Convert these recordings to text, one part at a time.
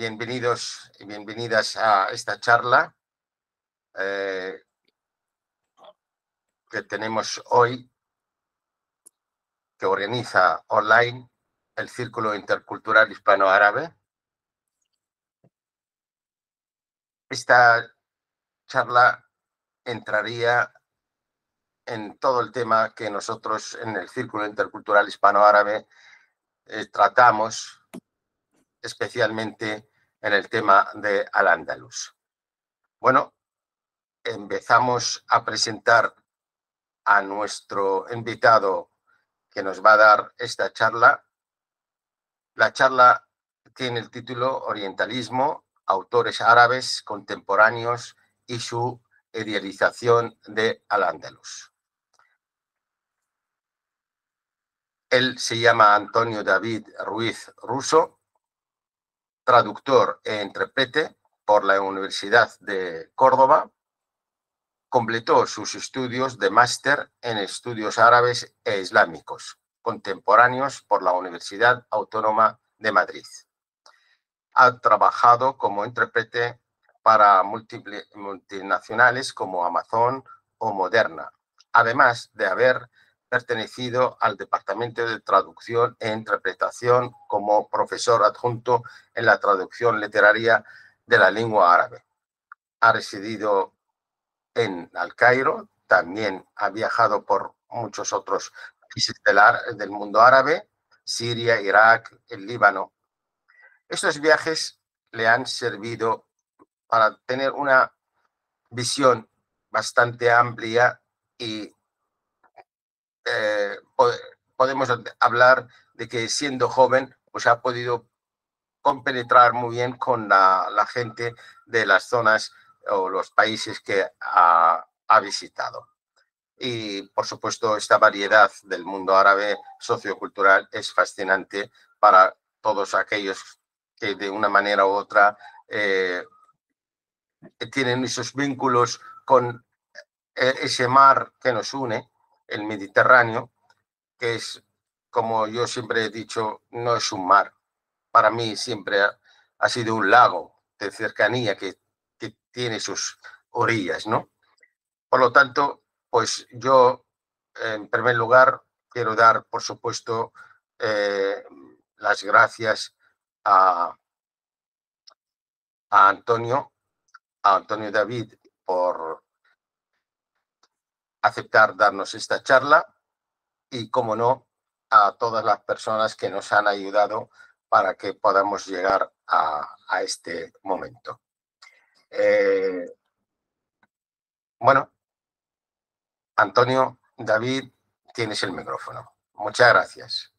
bienvenidos y bienvenidas a esta charla que tenemos hoy, que organiza online el Círculo Intercultural Hispano-Árabe. Esta charla entraría en todo el tema que nosotros en el Círculo Intercultural Hispano-Árabe tratamos, especialmente en el tema de Al-Ándalus. Bueno, empezamos a presentar a nuestro invitado que nos va a dar esta charla. La charla tiene el título Orientalismo, autores árabes contemporáneos y su idealización de Al-Ándalus. Él se llama Antonio David Ruiz Russo, traductor e intérprete por la Universidad de Córdoba. Completó sus estudios de máster en estudios árabes e islámicos contemporáneos por la Universidad Autónoma de Madrid. Ha trabajado como intérprete para multinacionales como Amazon o Moderna, además de haber pertenecido al Departamento de Traducción e Interpretación como profesor adjunto en la traducción literaria de la lengua árabe. Ha residido en El Cairo, también ha viajado por muchos otros países del mundo árabe, Siria, Irak, el Líbano. Estos viajes le han servido para tener una visión bastante amplia y podemos hablar de que siendo joven pues ha podido compenetrar muy bien con la gente de las zonas o los países que ha visitado. Y, por supuesto, esta variedad del mundo árabe sociocultural es fascinante para todos aquellos que de una manera u otra tienen esos vínculos con ese mar que nos une, el Mediterráneo, que es, como yo siempre he dicho, no es un mar. Para mí siempre ha sido un lago de cercanía que tiene sus orillas, ¿no? Por lo tanto, pues yo, en primer lugar, quiero dar, por supuesto, las gracias a Antonio David por aceptar darnos esta charla y, como no, a todas las personas que nos han ayudado para que podamos llegar a este momento. Bueno, Antonio, David, tienes el micrófono. Muchas gracias.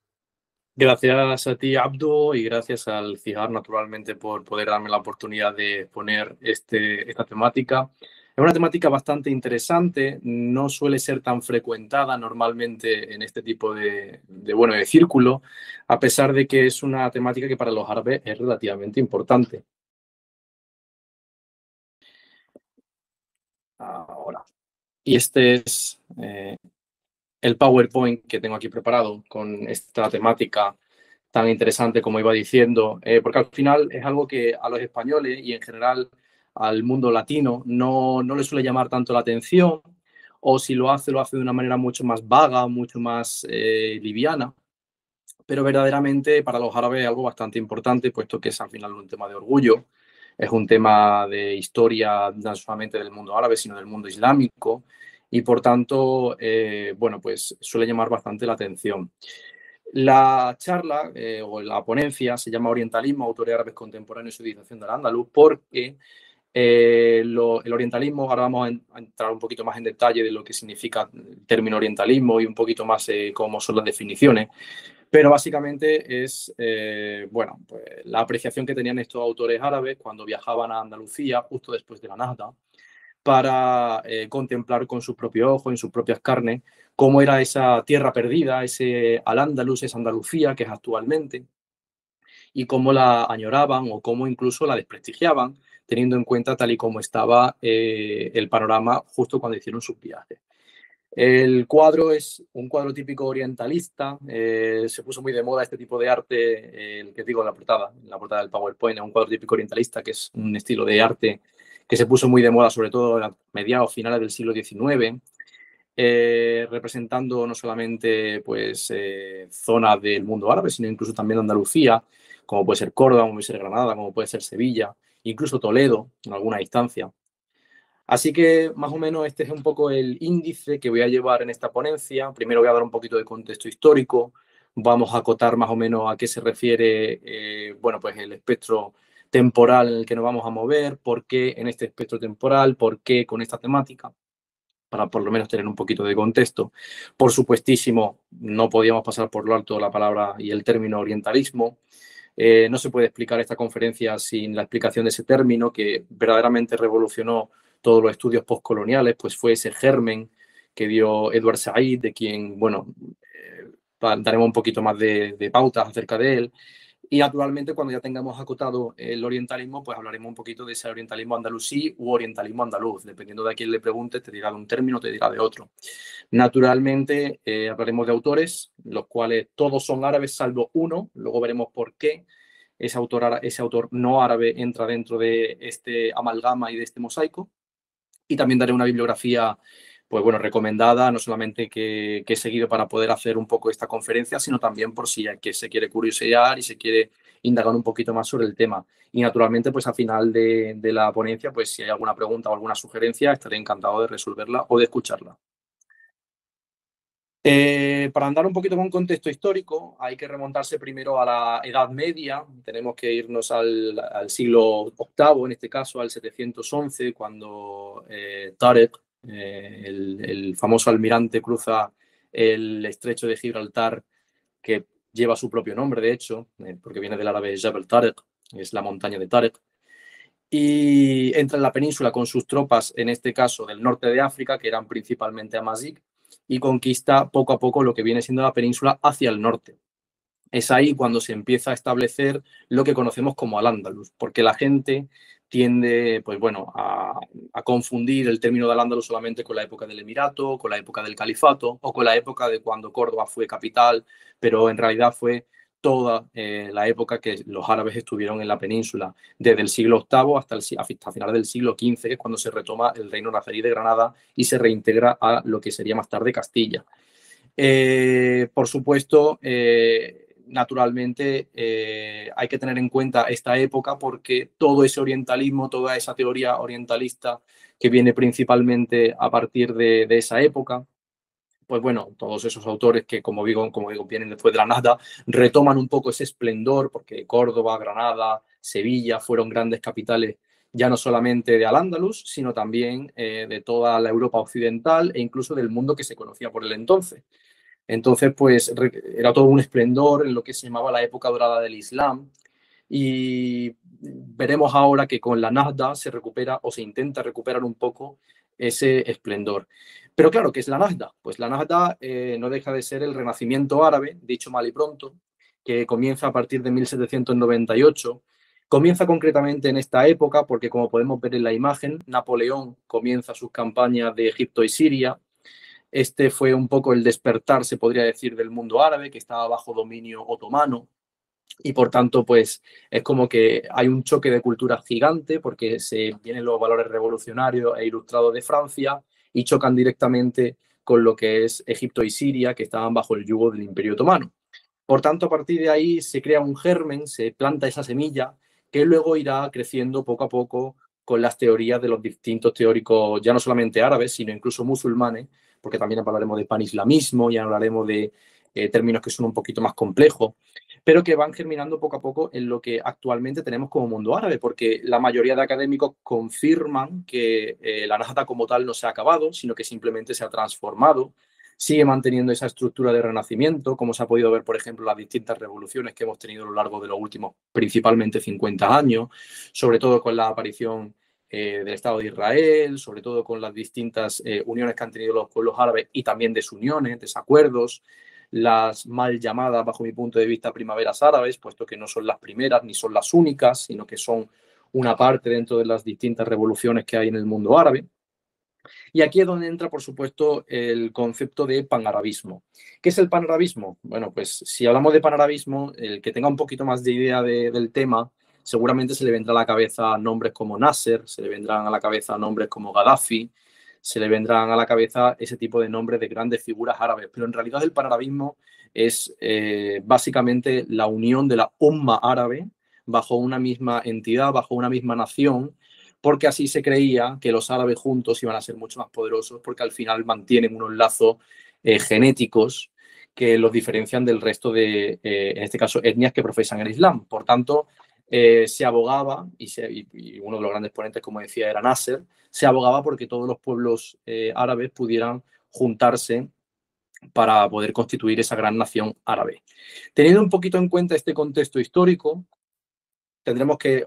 Gracias a ti, Abdu, y gracias al CIJAR, naturalmente, por poder darme la oportunidad de exponer esta temática. Es una temática bastante interesante, no suele ser tan frecuentada normalmente en este tipo de círculo, a pesar de que es una temática que para los árabes es relativamente importante. Ahora, y este es el PowerPoint que tengo aquí preparado con esta temática tan interesante como iba diciendo, porque al final es algo que a los españoles y en general al mundo latino no le suele llamar tanto la atención, o si lo hace de una manera mucho más vaga, mucho más liviana, pero verdaderamente para los árabes es algo bastante importante, puesto que es al final un tema de orgullo, es un tema de historia no solamente del mundo árabe, sino del mundo islámico, y por tanto, bueno, pues suele llamar bastante la atención. La charla o la ponencia se llama Orientalismo, autores árabes contemporáneos y civilización del Andaluz, porque el orientalismo, ahora vamos a entrar un poquito más en detalle de lo que significa el término orientalismo y un poquito más cómo son las definiciones, pero básicamente es bueno, pues la apreciación que tenían estos autores árabes cuando viajaban a Andalucía justo después de la Nahda, para contemplar con sus propios ojos, en sus propias carnes, cómo era esa tierra perdida, ese Al-Ándalus, esa Andalucía que es actualmente, y cómo la añoraban o cómo incluso la desprestigiaban, teniendo en cuenta tal y como estaba el panorama justo cuando hicieron sus viajes. El cuadro es un cuadro típico orientalista, se puso muy de moda este tipo de arte, el que digo en la portada del PowerPoint, es un cuadro típico orientalista que es un estilo de arte que se puso muy de moda sobre todo a mediados, finales del siglo XIX, representando no solamente pues, zonas del mundo árabe, sino incluso también Andalucía, como puede ser Córdoba, como puede ser Granada, como puede ser Sevilla, incluso Toledo en alguna distancia. Así que más o menos este es un poco el índice que voy a llevar en esta ponencia. Primero voy a dar un poquito de contexto histórico, vamos a acotar más o menos a qué se refiere bueno, pues el espectro temporal en el que nos vamos a mover, por qué en este espectro temporal, por qué con esta temática, para por lo menos tener un poquito de contexto. Por supuestísimo, no podíamos pasar por lo alto la palabra y el término orientalismo. No se puede explicar esta conferencia sin la explicación de ese término que verdaderamente revolucionó todos los estudios postcoloniales, pues fue ese germen que dio Edward Said, de quien, bueno, daremos un poquito más de pautas acerca de él. Y naturalmente, cuando ya tengamos acotado el orientalismo, pues hablaremos un poquito de ese orientalismo andalusí u orientalismo andaluz. Dependiendo de a quién le pregunte, te dirá de un término, te dirá de otro. Naturalmente, hablaremos de autores, los cuales todos son árabes, salvo uno. Luego veremos por qué ese autor no árabe entra dentro de este amalgama y de este mosaico. Y también daré una bibliografía, pues bueno, recomendada, no solamente que he seguido para poder hacer un poco esta conferencia, sino también por si que se quiere curiosear y se quiere indagar un poquito más sobre el tema. Y naturalmente, pues al final de la ponencia, pues si hay alguna pregunta o alguna sugerencia, estaré encantado de resolverla o de escucharla. Para andar un poquito con contexto histórico, hay que remontarse primero a la Edad Media. Tenemos que irnos al siglo VIII, en este caso al 711, cuando Tarek, el famoso almirante, cruza el estrecho de Gibraltar, que lleva su propio nombre, de hecho, porque viene del árabe Jabal Tarek, es la montaña de Tarek, y entra en la península con sus tropas, en este caso del norte de África, que eran principalmente Amazigh, y conquista poco a poco lo que viene siendo la península hacia el norte. Es ahí cuando se empieza a establecer lo que conocemos como Al-Ándalus, porque la gente tiende, pues bueno, a confundir el término de Al-Ándalus solamente con la época del Emirato, con la época del Califato o con la época de cuando Córdoba fue capital, pero en realidad fue toda la época que los árabes estuvieron en la península, desde el siglo VIII hasta finales del siglo XV, que es cuando se retoma el reino nazarí de Granada y se reintegra a lo que sería más tarde Castilla. Por supuesto, naturalmente hay que tener en cuenta esta época porque todo ese orientalismo, toda esa teoría orientalista que viene principalmente a partir de esa época, pues bueno, todos esos autores que, como digo, vienen después de la nada, retoman un poco ese esplendor, porque Córdoba, Granada, Sevilla fueron grandes capitales ya no solamente de Al-Ándalus, sino también de toda la Europa occidental e incluso del mundo que se conocía por el entonces. Entonces, pues era todo un esplendor en lo que se llamaba la época dorada del Islam. Y veremos ahora que con la Nahda se recupera o se intenta recuperar un poco ese esplendor. Pero claro, ¿qué es la Nahda? Pues la Nahda no deja de ser el renacimiento árabe, dicho mal y pronto, que comienza a partir de 1798. Comienza concretamente en esta época porque, como podemos ver en la imagen, Napoleón comienza sus campañas de Egipto y Siria. Este fue un poco el despertar, se podría decir, del mundo árabe, que estaba bajo dominio otomano. Y por tanto, pues es como que hay un choque de cultura gigante porque se vienen los valores revolucionarios e ilustrados de Francia y chocan directamente con lo que es Egipto y Siria, que estaban bajo el yugo del Imperio Otomano. Por tanto, a partir de ahí se crea un germen, se planta esa semilla que luego irá creciendo poco a poco con las teorías de los distintos teóricos, ya no solamente árabes, sino incluso musulmanes, porque también hablaremos de panislamismo y hablaremos de términos que son un poquito más complejos, pero que van germinando poco a poco en lo que actualmente tenemos como mundo árabe, porque la mayoría de académicos confirman que la Nahda como tal no se ha acabado, sino que simplemente se ha transformado, sigue manteniendo esa estructura de renacimiento, como se ha podido ver, por ejemplo, las distintas revoluciones que hemos tenido a lo largo de los últimos, principalmente 50 años, sobre todo con la aparición del Estado de Israel, sobre todo con las distintas uniones que han tenido los pueblos árabes y también desuniones, desacuerdos, las mal llamadas, bajo mi punto de vista, primaveras árabes, puesto que no son las primeras ni son las únicas, sino que son una parte dentro de las distintas revoluciones que hay en el mundo árabe. Y aquí es donde entra, por supuesto, el concepto de panarabismo. ¿Qué es el panarabismo? Bueno, pues si hablamos de panarabismo, el que tenga un poquito más de idea del tema, seguramente se le vendrá a la cabeza nombres como Nasser, se le vendrán a la cabeza nombres como Gaddafi, se le vendrán a la cabeza ese tipo de nombres de grandes figuras árabes. Pero en realidad el panarabismo es básicamente la unión de la umma árabe bajo una misma entidad, bajo una misma nación, porque así se creía que los árabes juntos iban a ser mucho más poderosos, porque al final mantienen unos lazos genéticos que los diferencian del resto de, en este caso, etnias que profesan el Islam. Por tanto, se abogaba, y uno de los grandes ponentes, como decía, era Nasser, se abogaba porque todos los pueblos árabes pudieran juntarse para poder constituir esa gran nación árabe. Teniendo un poquito en cuenta este contexto histórico, tendremos que,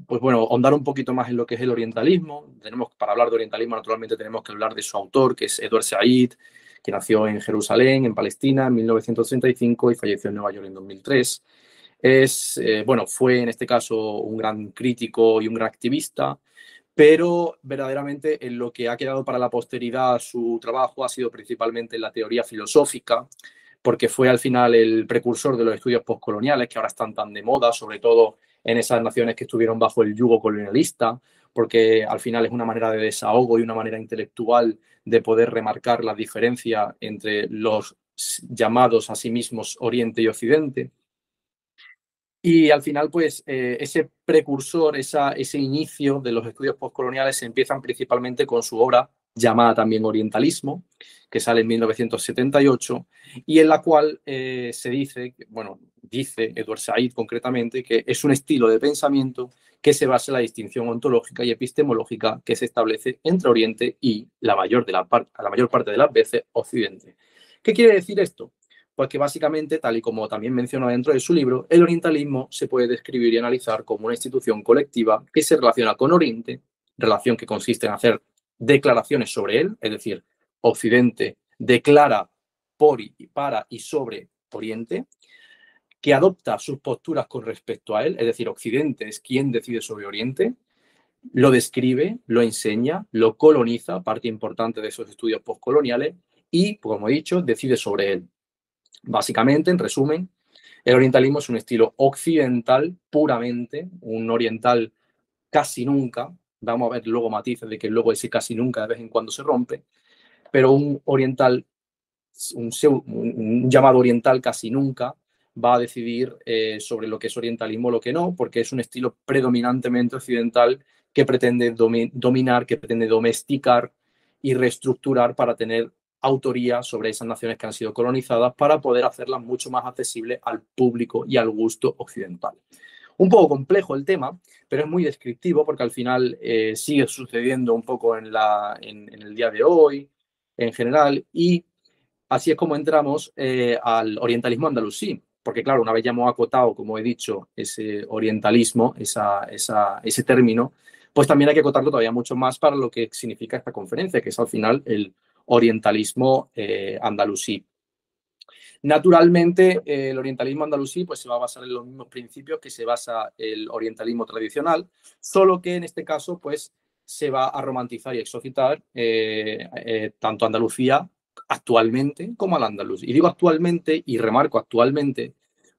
pues bueno, ahondar un poquito más en lo que es el orientalismo. Para hablar de orientalismo, naturalmente, tenemos que hablar de su autor, que es Edward Said, que nació en Jerusalén, en Palestina, en 1935 y falleció en Nueva York en 2003. Bueno, fue en este caso un gran crítico y un gran activista, pero verdaderamente en lo que ha quedado para la posteridad su trabajo ha sido principalmente la teoría filosófica, porque fue al final el precursor de los estudios postcoloniales, que ahora están tan de moda, sobre todo en esas naciones que estuvieron bajo el yugo colonialista, porque al final es una manera de desahogo y una manera intelectual de poder remarcar la diferencia entre los llamados a sí mismos Oriente y Occidente. Y al final, pues, ese precursor, ese inicio de los estudios postcoloniales se empiezan principalmente con su obra llamada también Orientalismo, que sale en 1978, y en la cual se dice, bueno, dice Edward Said concretamente, que es un estilo de pensamiento que se basa en la distinción ontológica y epistemológica que se establece entre Oriente y la mayor parte de las veces Occidente. ¿Qué quiere decir esto? Pues que básicamente, tal y como también menciona dentro de su libro, el orientalismo se puede describir y analizar como una institución colectiva que se relaciona con Oriente, relación que consiste en hacer declaraciones sobre él, es decir, Occidente declara por y para y sobre Oriente, que adopta sus posturas con respecto a él, es decir, Occidente es quien decide sobre Oriente, lo describe, lo enseña, lo coloniza, parte importante de esos estudios postcoloniales, y, como he dicho, decide sobre él. Básicamente, en resumen, el orientalismo es un estilo occidental puramente, un oriental casi nunca, vamos a ver luego matices de que luego ese casi nunca de vez en cuando se rompe, pero un oriental, un llamado oriental casi nunca va a decidir sobre lo que es orientalismo o lo que no, porque es un estilo predominantemente occidental que pretende dominar, que pretende domesticar y reestructurar para tener autoría sobre esas naciones que han sido colonizadas para poder hacerlas mucho más accesibles al público y al gusto occidental. Un poco complejo el tema, pero es muy descriptivo porque al final sigue sucediendo un poco en el día de hoy, en general, y así es como entramos al orientalismo andalusí, porque claro, una vez ya hemos acotado, como he dicho, ese orientalismo, ese término, pues también hay que acotarlo todavía mucho más para lo que significa esta conferencia, que es al final el orientalismo andalusí. Naturalmente, el orientalismo andalusí pues, se va a basar en los mismos principios que se basa el orientalismo tradicional, solo que en este caso pues, se va a romantizar y exocitar tanto Andalucía actualmente como al andaluz. Y digo actualmente y remarco actualmente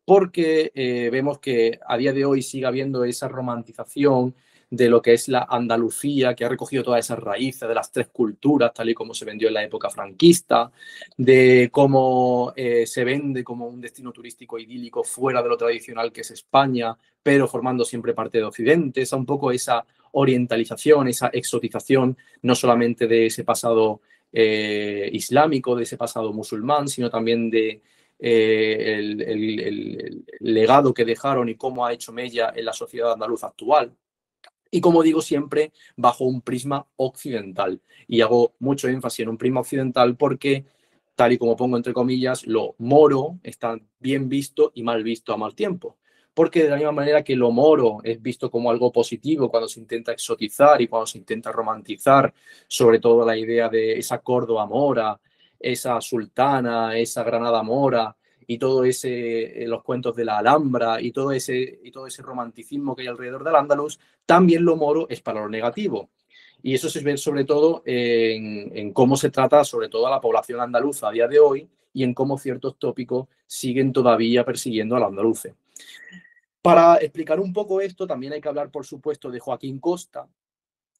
porque vemos que a día de hoy sigue habiendo esa romantización de lo que es la Andalucía, que ha recogido todas esas raíces de las tres culturas, tal y como se vendió en la época franquista, de cómo se vende como un destino turístico idílico fuera de lo tradicional que es España, pero formando siempre parte de Occidente, es un poco esa orientalización, esa exotización, no solamente de ese pasado islámico, de ese pasado musulmán, sino también de el legado que dejaron y cómo ha hecho mella en la sociedad andaluza actual. Y como digo siempre, bajo un prisma occidental. Y hago mucho énfasis en un prisma occidental porque, tal y como pongo entre comillas, lo moro está bien visto y mal visto a mal tiempo. Porque de la misma manera que lo moro es visto como algo positivo cuando se intenta exotizar y cuando se intenta romantizar, sobre todo la idea de esa Córdoba mora, esa sultana, esa Granada mora, y todo ese, los cuentos de la Alhambra y todo ese romanticismo que hay alrededor del Andaluz, también lo moro es para lo negativo. Y eso se ve sobre todo en cómo se trata sobre todo a la población andaluza a día de hoy y en cómo ciertos tópicos siguen todavía persiguiendo a los andaluces. Para explicar un poco esto, también hay que hablar, por supuesto, de Joaquín Costa.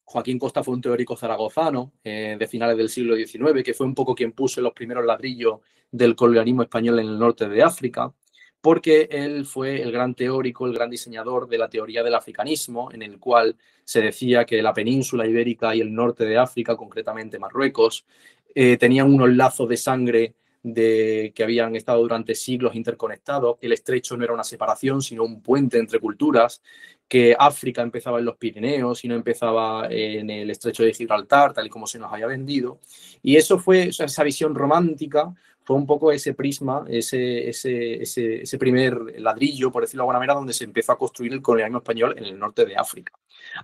Joaquín Costa fue un teórico zaragozano de finales del siglo XIX, que fue un poco quien puso los primeros ladrillos del colonialismo español en el norte de África, porque él fue el gran teórico, el gran diseñador de la teoría del africanismo, en el cual se decía que la península ibérica y el norte de África, concretamente Marruecos, tenían unos lazos de sangre que habían estado durante siglos interconectados. El estrecho no era una separación, sino un puente entre culturas, que África empezaba en los Pirineos y no empezaba en el estrecho de Gibraltar, tal y como se nos había vendido. Y eso fue, esa visión romántica, fue un poco ese prisma, ese primer ladrillo, por decirlo de alguna manera, donde se empezó a construir el colonialismo español en el norte de África.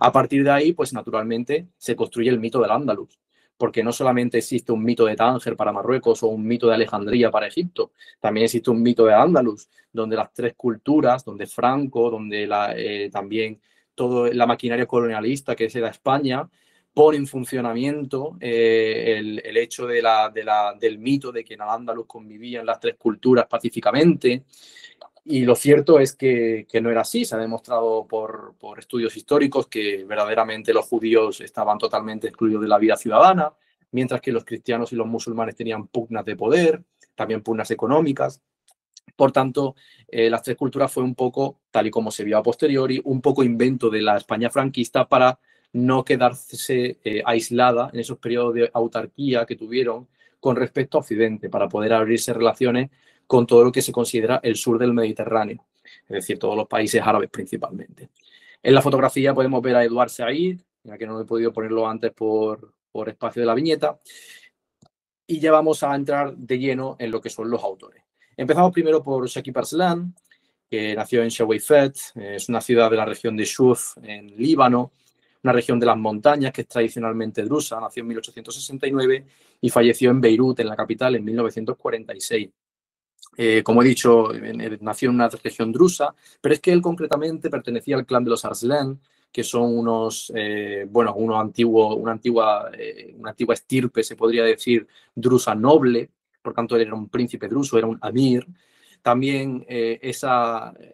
A partir de ahí, pues naturalmente se construye el mito del Andaluz, porque no solamente existe un mito de Tánger para Marruecos o un mito de Alejandría para Egipto, también existe un mito de Andaluz, donde las tres culturas, donde Franco, donde también toda la maquinaria colonialista que se da España, pone en funcionamiento el hecho del mito de que en Al-Ándalus convivían las tres culturas pacíficamente. Y lo cierto es que no era así. Se ha demostrado por estudios históricos que verdaderamente los judíos estaban totalmente excluidos de la vida ciudadana, mientras que los cristianos y los musulmanes tenían pugnas de poder, también pugnas económicas. Por tanto, las tres culturas fue un poco, tal y como se vio a posteriori, un poco invento de la España franquista para no quedarse aislada en esos periodos de autarquía que tuvieron con respecto a Occidente, para poder abrirse relaciones con todo lo que se considera el sur del Mediterráneo, es decir, todos los países árabes principalmente. En la fotografía podemos ver a Eduard Said, ya que no he podido ponerlo antes por espacio de la viñeta, y ya vamos a entrar de lleno en lo que son los autores. Empezamos primero por Shakib Arslan, que nació en Shuwaifet, es una ciudad de la región de Shuf, en Líbano, una región de las montañas que es tradicionalmente drusa. Nació en 1869 y falleció en Beirut, en la capital, en 1946. Como he dicho, nació en una región drusa, pero es que él concretamente pertenecía al clan de los Arslan, que son una antigua estirpe, se podría decir, drusa noble. Por tanto, él era un príncipe druso, era un amir. También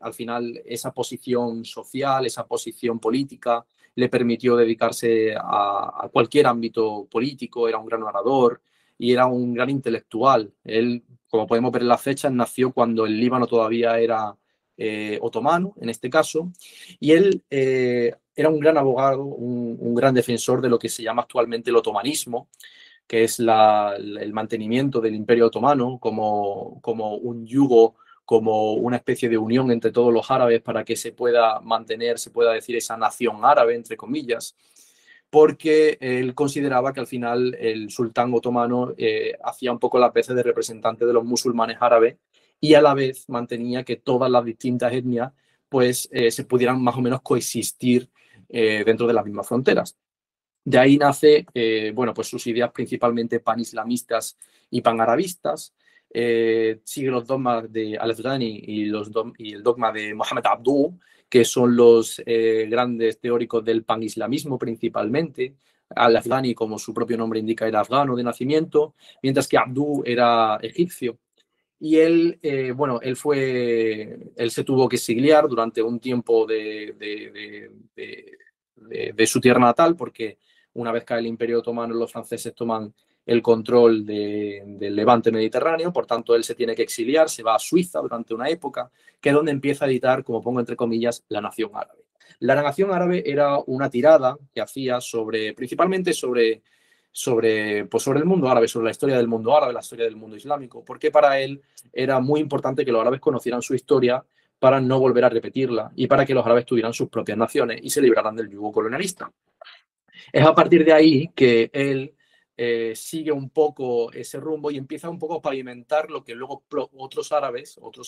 al final, esa posición social, esa posición política, le permitió dedicarse a cualquier ámbito político. Era un gran orador y era un gran intelectual. Él, como podemos ver en las fechas, nació cuando el Líbano todavía era otomano, en este caso, y él era un gran abogado, un gran defensor de lo que se llama actualmente el otomanismo, que es el mantenimiento del Imperio Otomano como un yugo, como una especie de unión entre todos los árabes para que se pueda mantener, se pueda decir, esa nación árabe, entre comillas, porque él consideraba que al final el sultán otomano hacía un poco las veces de representante de los musulmanes árabes y a la vez mantenía que todas las distintas etnias pues se pudieran más o menos coexistir dentro de las mismas fronteras. De ahí nace, pues sus ideas principalmente panislamistas y panarabistas. Sigue los dogmas de Al-Afghani y el dogma de Mohammed Abduh, que son los grandes teóricos del panislamismo principalmente. Al-Afghani, como su propio nombre indica, era afgano de nacimiento, mientras que Abduh era egipcio. Y él, él se tuvo que exiliar durante un tiempo de su tierra natal, porque una vez cae el Imperio Otomano, los franceses toman el control del levante mediterráneo. Por tanto, él se tiene que exiliar, se va a Suiza durante una época, que es donde empieza a editar, como pongo entre comillas, La Nación Árabe. La Nación Árabe era una tirada que hacía principalmente sobre el mundo árabe, sobre la historia del mundo árabe, la historia del mundo islámico, porque para él era muy importante que los árabes conocieran su historia para no volver a repetirla y para que los árabes tuvieran sus propias naciones y se libraran del yugo colonialista. Es a partir de ahí que él sigue un poco ese rumbo y empieza un poco a pavimentar lo que luego otros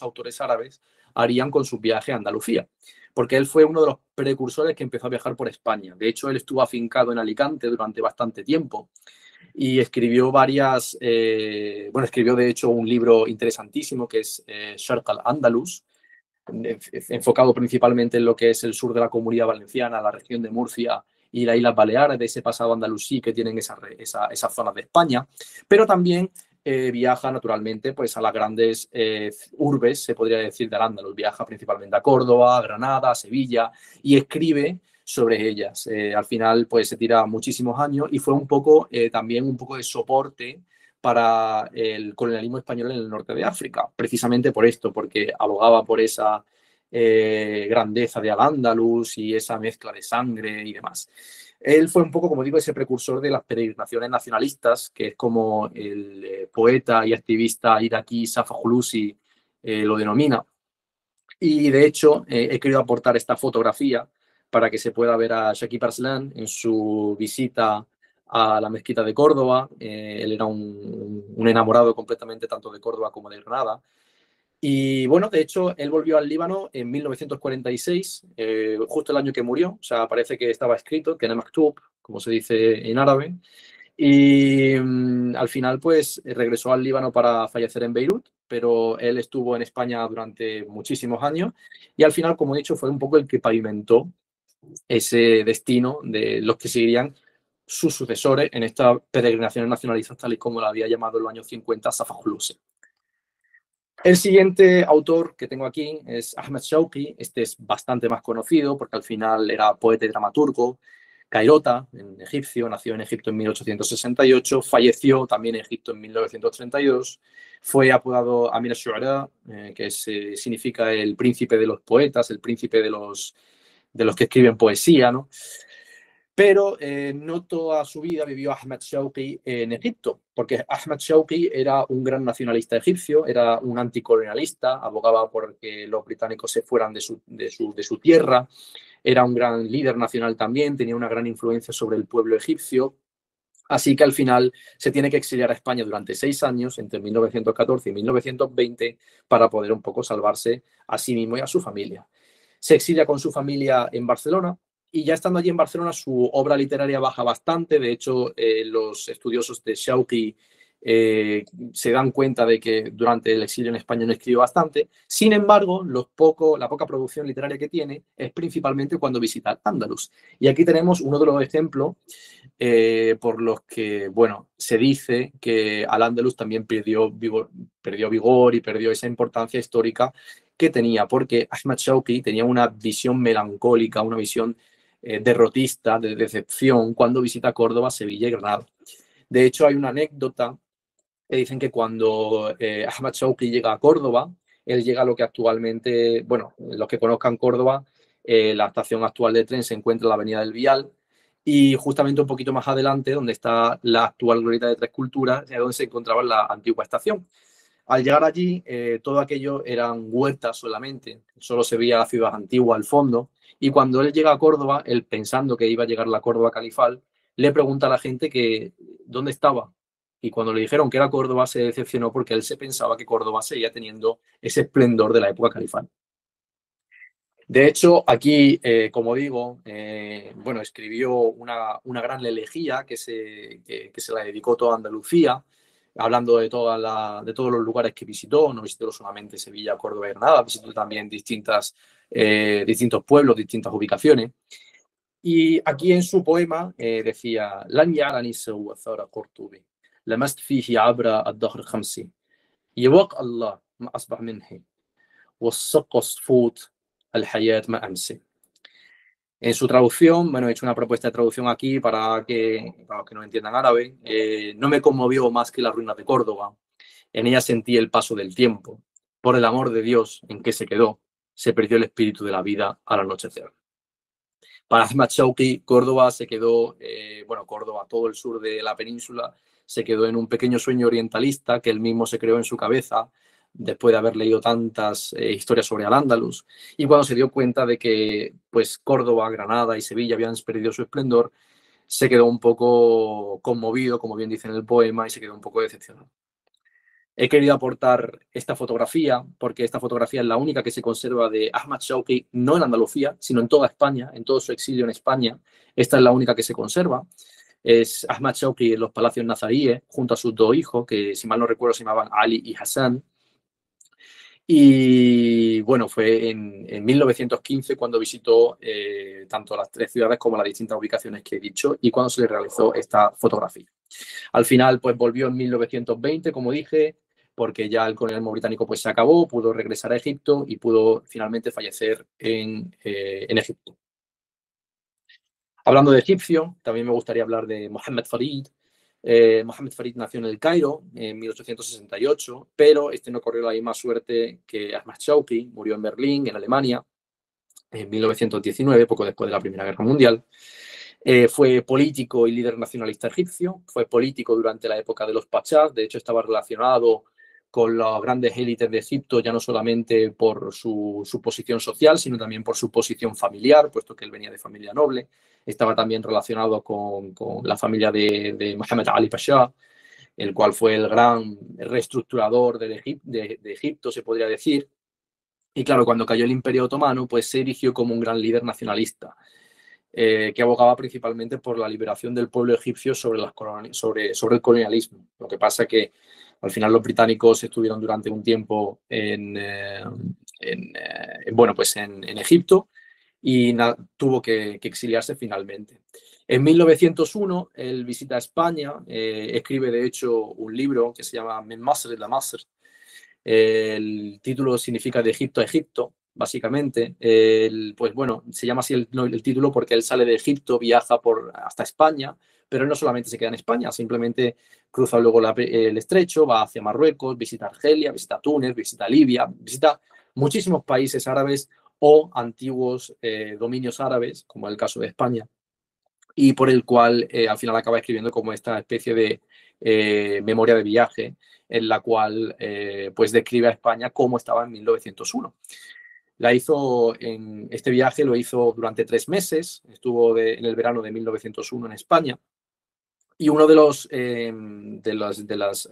autores árabes, harían con su viaje a Andalucía, porque él fue uno de los precursores que empezó a viajar por España. De hecho, él estuvo afincado en Alicante durante bastante tiempo y escribió escribió de hecho un libro interesantísimo que es Sharq al-Andalus, enfocado principalmente en lo que es el sur de la Comunidad Valenciana, la región de Murcia y las Islas Baleares, de ese pasado andalusí que tienen esas zonas de España, pero también viaja naturalmente pues, a las grandes urbes, se podría decir, de Al-Ándalus. Viaja principalmente a Córdoba, a Granada, a Sevilla y escribe sobre ellas. Al final pues se tira muchísimos años y fue un poco también un poco de soporte para el colonialismo español en el norte de África, precisamente por esto, porque abogaba por esa grandeza de Al-Ándalus y esa mezcla de sangre y demás. Él fue un poco, como digo, ese precursor de las peregrinaciones nacionalistas, que es como el poeta y activista iraquí Safa Hulusi lo denomina. Y de hecho, he querido aportar esta fotografía para que se pueda ver a Shakib Arslan en su visita a la mezquita de Córdoba. Él era un enamorado completamente tanto de Córdoba como de Granada. Y bueno, de hecho, él volvió al Líbano en 1946, justo el año que murió. O sea, parece que estaba escrito, Kene Maktub, como se dice en árabe. Y al final, pues, regresó al Líbano para fallecer en Beirut, pero él estuvo en España durante muchísimos años y al final, como he dicho, fue un poco el que pavimentó ese destino de los que seguirían sus sucesores en estas peregrinaciones nacionalistas, tal y como la había llamado en los años 50 Safa Hulusi. El siguiente autor que tengo aquí es Ahmed Shawqi. Este es bastante más conocido porque al final era poeta y dramaturgo. Cairota, en egipcio, nació en Egipto en 1868, falleció también en Egipto en 1932. Fue apodado Amir al-Shu'ara, que significa el príncipe de los poetas, el príncipe de los que escriben poesía, ¿no? Pero no toda su vida vivió Ahmed Shawqi en Egipto, porque Ahmed Shawqi era un gran nacionalista egipcio, era un anticolonialista, abogaba por que los británicos se fueran de su tierra, era un gran líder nacional también, tenía una gran influencia sobre el pueblo egipcio. Así que al final se tiene que exiliar a España durante 6 años, entre 1914 y 1920, para poder un poco salvarse a sí mismo y a su familia. Se exilia con su familia en Barcelona y ya estando allí en Barcelona su obra literaria baja bastante. De hecho, los estudiosos de Shawqi se dan cuenta de que durante el exilio en España no escribió bastante. Sin embargo, la poca producción literaria que tiene es principalmente cuando visita Andalus. Y aquí tenemos uno de los ejemplos por los que, bueno, se dice que Al-Ándalus también perdió vigor y perdió esa importancia histórica que tenía, porque Ahmad Shawqi tenía una visión melancólica, una visión derrotista, de decepción, cuando visita Córdoba, Sevilla y Granada. De hecho, hay una anécdota que dicen que cuando Ahmad Shawqi llega a Córdoba, él llega a lo que actualmente, bueno, los que conozcan Córdoba, la estación actual de tren se encuentra en la Avenida del Vial, y justamente un poquito más adelante, donde está la actual Glorieta de Tres Culturas, es donde se encontraba la antigua estación. Al llegar allí, todo aquello eran huertas solamente, solo se veía la ciudad antigua al fondo, y cuando él llega a Córdoba, él pensando que iba a llegar la Córdoba califal, le pregunta a la gente que dónde estaba. Y cuando le dijeron que era Córdoba, se decepcionó porque él se pensaba que Córdoba seguía teniendo ese esplendor de la época califal. De hecho, aquí, como digo, bueno, escribió una gran elegía que se la dedicó toda Andalucía, hablando de todos los lugares que visitó. No visitó solamente Sevilla, Córdoba y Granada, visitó también distintos pueblos, distintas ubicaciones. Y aquí en su poema decía: "Lan yarani sawa thara Qurtubi, lamast fihi abra ad-dahr khamsi, yawaq Allah ma asbah minhi, والسق صفوت الحياة ما أمسي". En su traducción, bueno, he hecho una propuesta de traducción aquí para los que no entiendan árabe. No me conmovió más que las ruinas de Córdoba. En ella sentí el paso del tiempo. Por el amor de Dios, ¿en qué se quedó? Se perdió el espíritu de la vida al anochecer. Para Ahmad Shawqi, Córdoba se quedó, bueno, Córdoba, todo el sur de la península, se quedó en un pequeño sueño orientalista que él mismo se creó en su cabeza después de haber leído tantas historias sobre Al-Ándalus. Y cuando se dio cuenta de que pues, Córdoba, Granada y Sevilla habían perdido su esplendor, se quedó un poco conmovido, como bien dice en el poema, y se quedó un poco decepcionado. He querido aportar esta fotografía porque esta fotografía es la única que se conserva de Ahmad Shawqi, no en Andalucía, sino en toda España, en todo su exilio en España. Esta es la única que se conserva. Es Ahmad Shawqi en los palacios nazaríes, junto a sus 2 hijos, que si mal no recuerdo se llamaban Ali y Hassan. Y bueno, fue en 1915 cuando visitó tanto las 3 ciudades como las distintas ubicaciones que he dicho y cuando se le realizó esta fotografía. Al final, pues volvió en 1920, como dije, porque ya el colonialismo británico pues se acabó, pudo regresar a Egipto y pudo finalmente fallecer en Egipto. Hablando de egipcio, también me gustaría hablar de Mohammed Farid. Mohammed Farid nació en el Cairo en 1868, pero este no corrió la misma suerte que Ahmad Shawqi, murió en Berlín, en Alemania, en 1919, poco después de la Primera Guerra Mundial. Fue político y líder nacionalista egipcio, fue político durante la época de los pachás, de hecho estaba relacionado con las grandes élites de Egipto, ya no solamente por su posición social, sino también por su posición familiar, puesto que él venía de familia noble. Estaba también relacionado con la familia de Mohammed Ali Pasha, el cual fue el gran reestructurador de Egipto, se podría decir. Y claro, cuando cayó el Imperio Otomano, pues se erigió como un gran líder nacionalista, que abogaba principalmente por la liberación del pueblo egipcio sobre el colonialismo. Lo que pasa que al final los británicos estuvieron durante un tiempo en Egipto y tuvo que exiliarse finalmente. En 1901 él visita España, escribe de hecho un libro que se llama Men Masr ila Masr. El título significa de Egipto a Egipto, básicamente. Pues bueno, se llama así el título porque él sale de Egipto, viaja hasta España, pero él no solamente se queda en España, simplemente cruza luego el estrecho, va hacia Marruecos, visita Argelia, visita Túnez, visita Libia, visita muchísimos países árabes o antiguos dominios árabes, como el caso de España, y por el cual al final acaba escribiendo como esta especie de memoria de viaje en la cual pues describe a España como estaba en 1901. Este viaje lo hizo durante 3 meses, estuvo en el verano de 1901 en España, y uno de las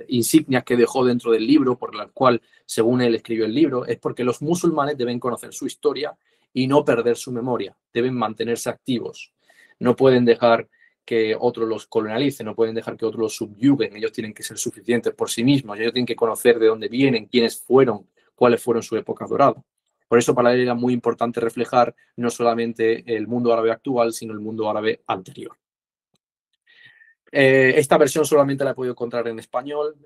insignias que dejó dentro del libro, por la cual, según él escribió el libro, es porque los musulmanes deben conocer su historia y no perder su memoria, deben mantenerse activos. No pueden dejar que otros los colonialicen, no pueden dejar que otros los subyuguen, ellos tienen que ser suficientes por sí mismos, ellos tienen que conocer de dónde vienen, quiénes fueron, cuáles fueron su época dorada. Por eso para él era muy importante reflejar no solamente el mundo árabe actual, sino el mundo árabe anterior. Esta versión solamente la he podido encontrar en español,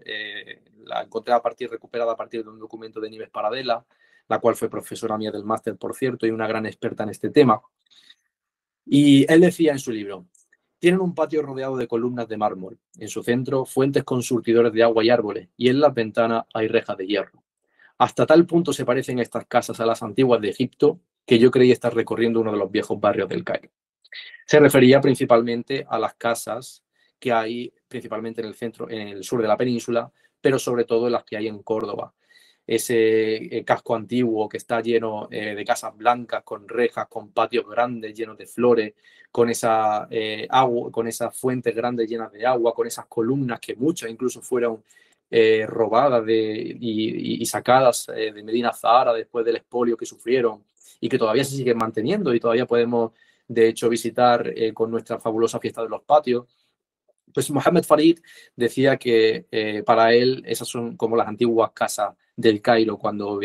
la encontré recuperada a partir de un documento de Nieves Paradela, la cual fue profesora mía del máster, por cierto, y una gran experta en este tema. Y él decía en su libro: tienen un patio rodeado de columnas de mármol, en su centro fuentes con surtidores de agua y árboles, y en las ventanas hay rejas de hierro. Hasta tal punto se parecen estas casas a las antiguas de Egipto que yo creí estar recorriendo uno de los viejos barrios del Cairo. Se refería principalmente a las casas que hay principalmente en el centro, en el sur de la península, pero sobre todo las que hay en Córdoba. Ese casco antiguo que está lleno de casas blancas, con rejas, con patios grandes llenos de flores, con con esas fuentes grandes llenas de agua, con esas columnas que muchas incluso fueron robadas y sacadas de Medina Zahara después del expolio que sufrieron y que todavía se siguen manteniendo y todavía podemos de hecho visitar con nuestra fabulosa fiesta de los patios. Pues Mohammed Farid decía que para él esas son como las antiguas casas del Cairo cuando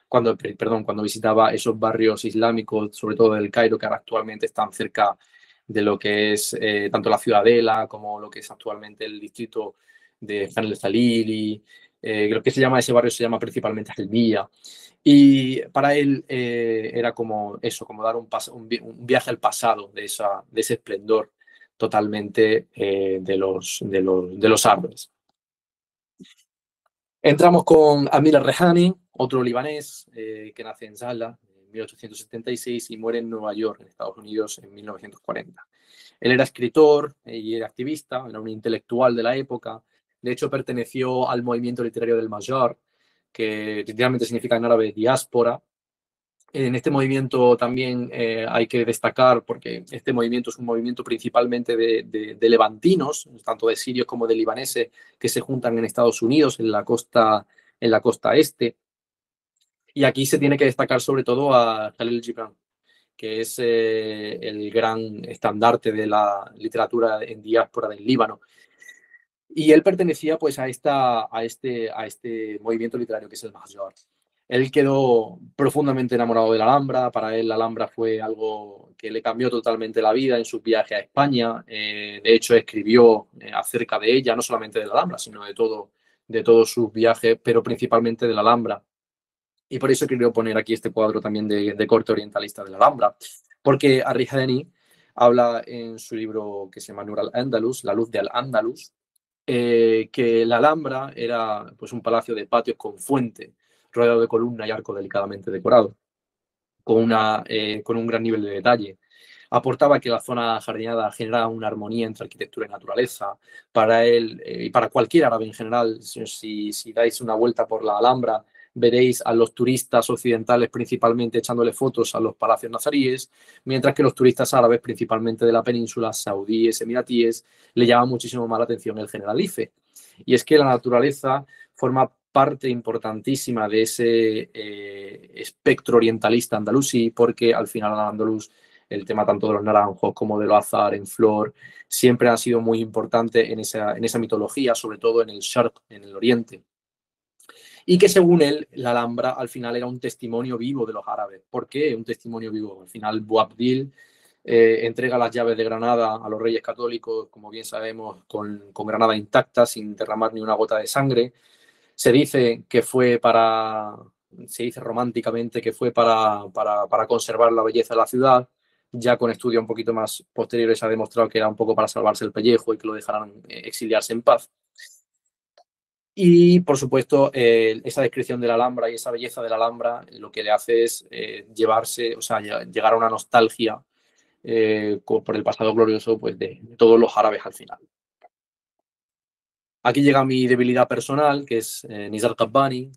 cuando visitaba esos barrios islámicos, sobre todo del Cairo, que ahora actualmente están cerca de lo que es tanto la Ciudadela como lo que es actualmente el distrito de Khan el Khalili. Lo que ese barrio se llama principalmente Helmiya. Y para él era como eso, como dar un viaje al pasado de ese esplendor totalmente de los árboles. Entramos con Amir al-Rehani, otro libanés que nace en Zala en 1876 y muere en Nueva York, en Estados Unidos, en 1940. Él era escritor y era activista, era un intelectual de la época. De hecho, perteneció al movimiento literario del Majar, que literalmente significa en árabe diáspora. En este movimiento también hay que destacar, porque este movimiento es un movimiento principalmente de levantinos, tanto de sirios como de libaneses, que se juntan en Estados Unidos, en la costa este. Y aquí se tiene que destacar sobre todo a Khalil Gibran, que es el gran estandarte de la literatura en diáspora del Líbano. Y él pertenecía pues a este movimiento literario que es el Mahjar. Él quedó profundamente enamorado de la Alhambra. Para él la Alhambra fue algo que le cambió totalmente la vida en su viaje a España. De hecho, escribió acerca de ella, no solamente de la Alhambra, sino de todos sus viajes, pero principalmente de la Alhambra. Y por eso quiero poner aquí este cuadro también de corte orientalista de la Alhambra, porque Arrigeni habla en su libro que se llama Nur al-Andalus, La luz de Al-Ándalus, que la Alhambra era pues, un palacio de patios con fuente, rodeado de columna y arco delicadamente decorado, con un gran nivel de detalle. Aportaba que la zona jardinada generaba una armonía entre arquitectura y naturaleza. Para él y para cualquier árabe en general, si dais una vuelta por la Alhambra, veréis a los turistas occidentales principalmente echándole fotos a los palacios nazaríes, mientras que los turistas árabes, principalmente de la península, saudíes, emiratíes, le llama muchísimo más la atención el Generalife. Y es que la naturaleza forma parte importantísima de ese espectro orientalista andalusí, porque al final al andaluz el tema tanto de los naranjos como de los azahar en flor siempre ha sido muy importante en esa mitología, sobre todo en el Sharq, en el Oriente. Y que según él, la Alhambra al final era un testimonio vivo de los árabes. ¿Por qué un testimonio vivo? Al final Boabdil entrega las llaves de Granada a los reyes católicos, como bien sabemos, con Granada intacta, sin derramar ni una gota de sangre. Se dice que fue se dice románticamente que fue para conservar la belleza de la ciudad. Ya con estudios un poquito más posteriores se ha demostrado que era un poco para salvarse el pellejo y que lo dejaran exiliarse en paz. Y, por supuesto, esa descripción de la Alhambra y esa belleza de la Alhambra lo que le hace es llevarse, o sea, llegar a una nostalgia por el pasado glorioso pues, de todos los árabes al final. Aquí llega mi debilidad personal, que es Nizar Qabbani.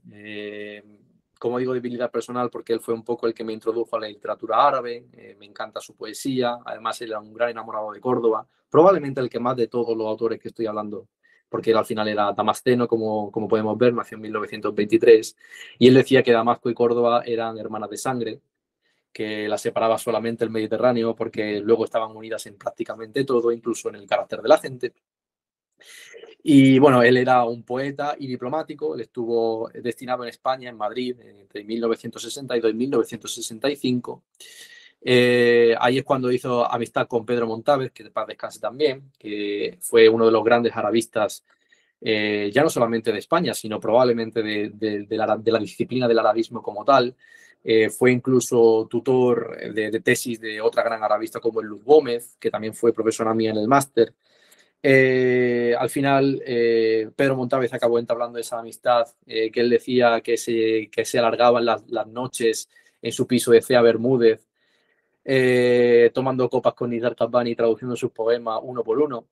Como digo, debilidad personal porque él fue un poco el que me introdujo a la literatura árabe. Me encanta su poesía. Además, él era un gran enamorado de Córdoba. Probablemente el que más de todos los autores que estoy hablando, porque él al final era damasceno, como podemos ver, nació en 1923. Y él decía que Damasco y Córdoba eran hermanas de sangre, que las separaba solamente el Mediterráneo, porque luego estaban unidas en prácticamente todo, incluso en el carácter de la gente. Y bueno, él era un poeta y diplomático, él estuvo destinado en España, en Madrid, entre 1962 y 1965. Ahí es cuando hizo amistad con Pedro Montávez, que de paz descanse también, que fue uno de los grandes arabistas, ya no solamente de España, sino probablemente de la disciplina del arabismo como tal. Fue incluso tutor de tesis de otra gran arabista como el Luz Gómez, que también fue profesora mía en el máster. Al final, Pedro Montávez acabó entablando esa amistad que él decía que se alargaban las noches en su piso de Cea Bermúdez, tomando copas con Nizar Qabbani y traduciendo sus poemas uno por uno.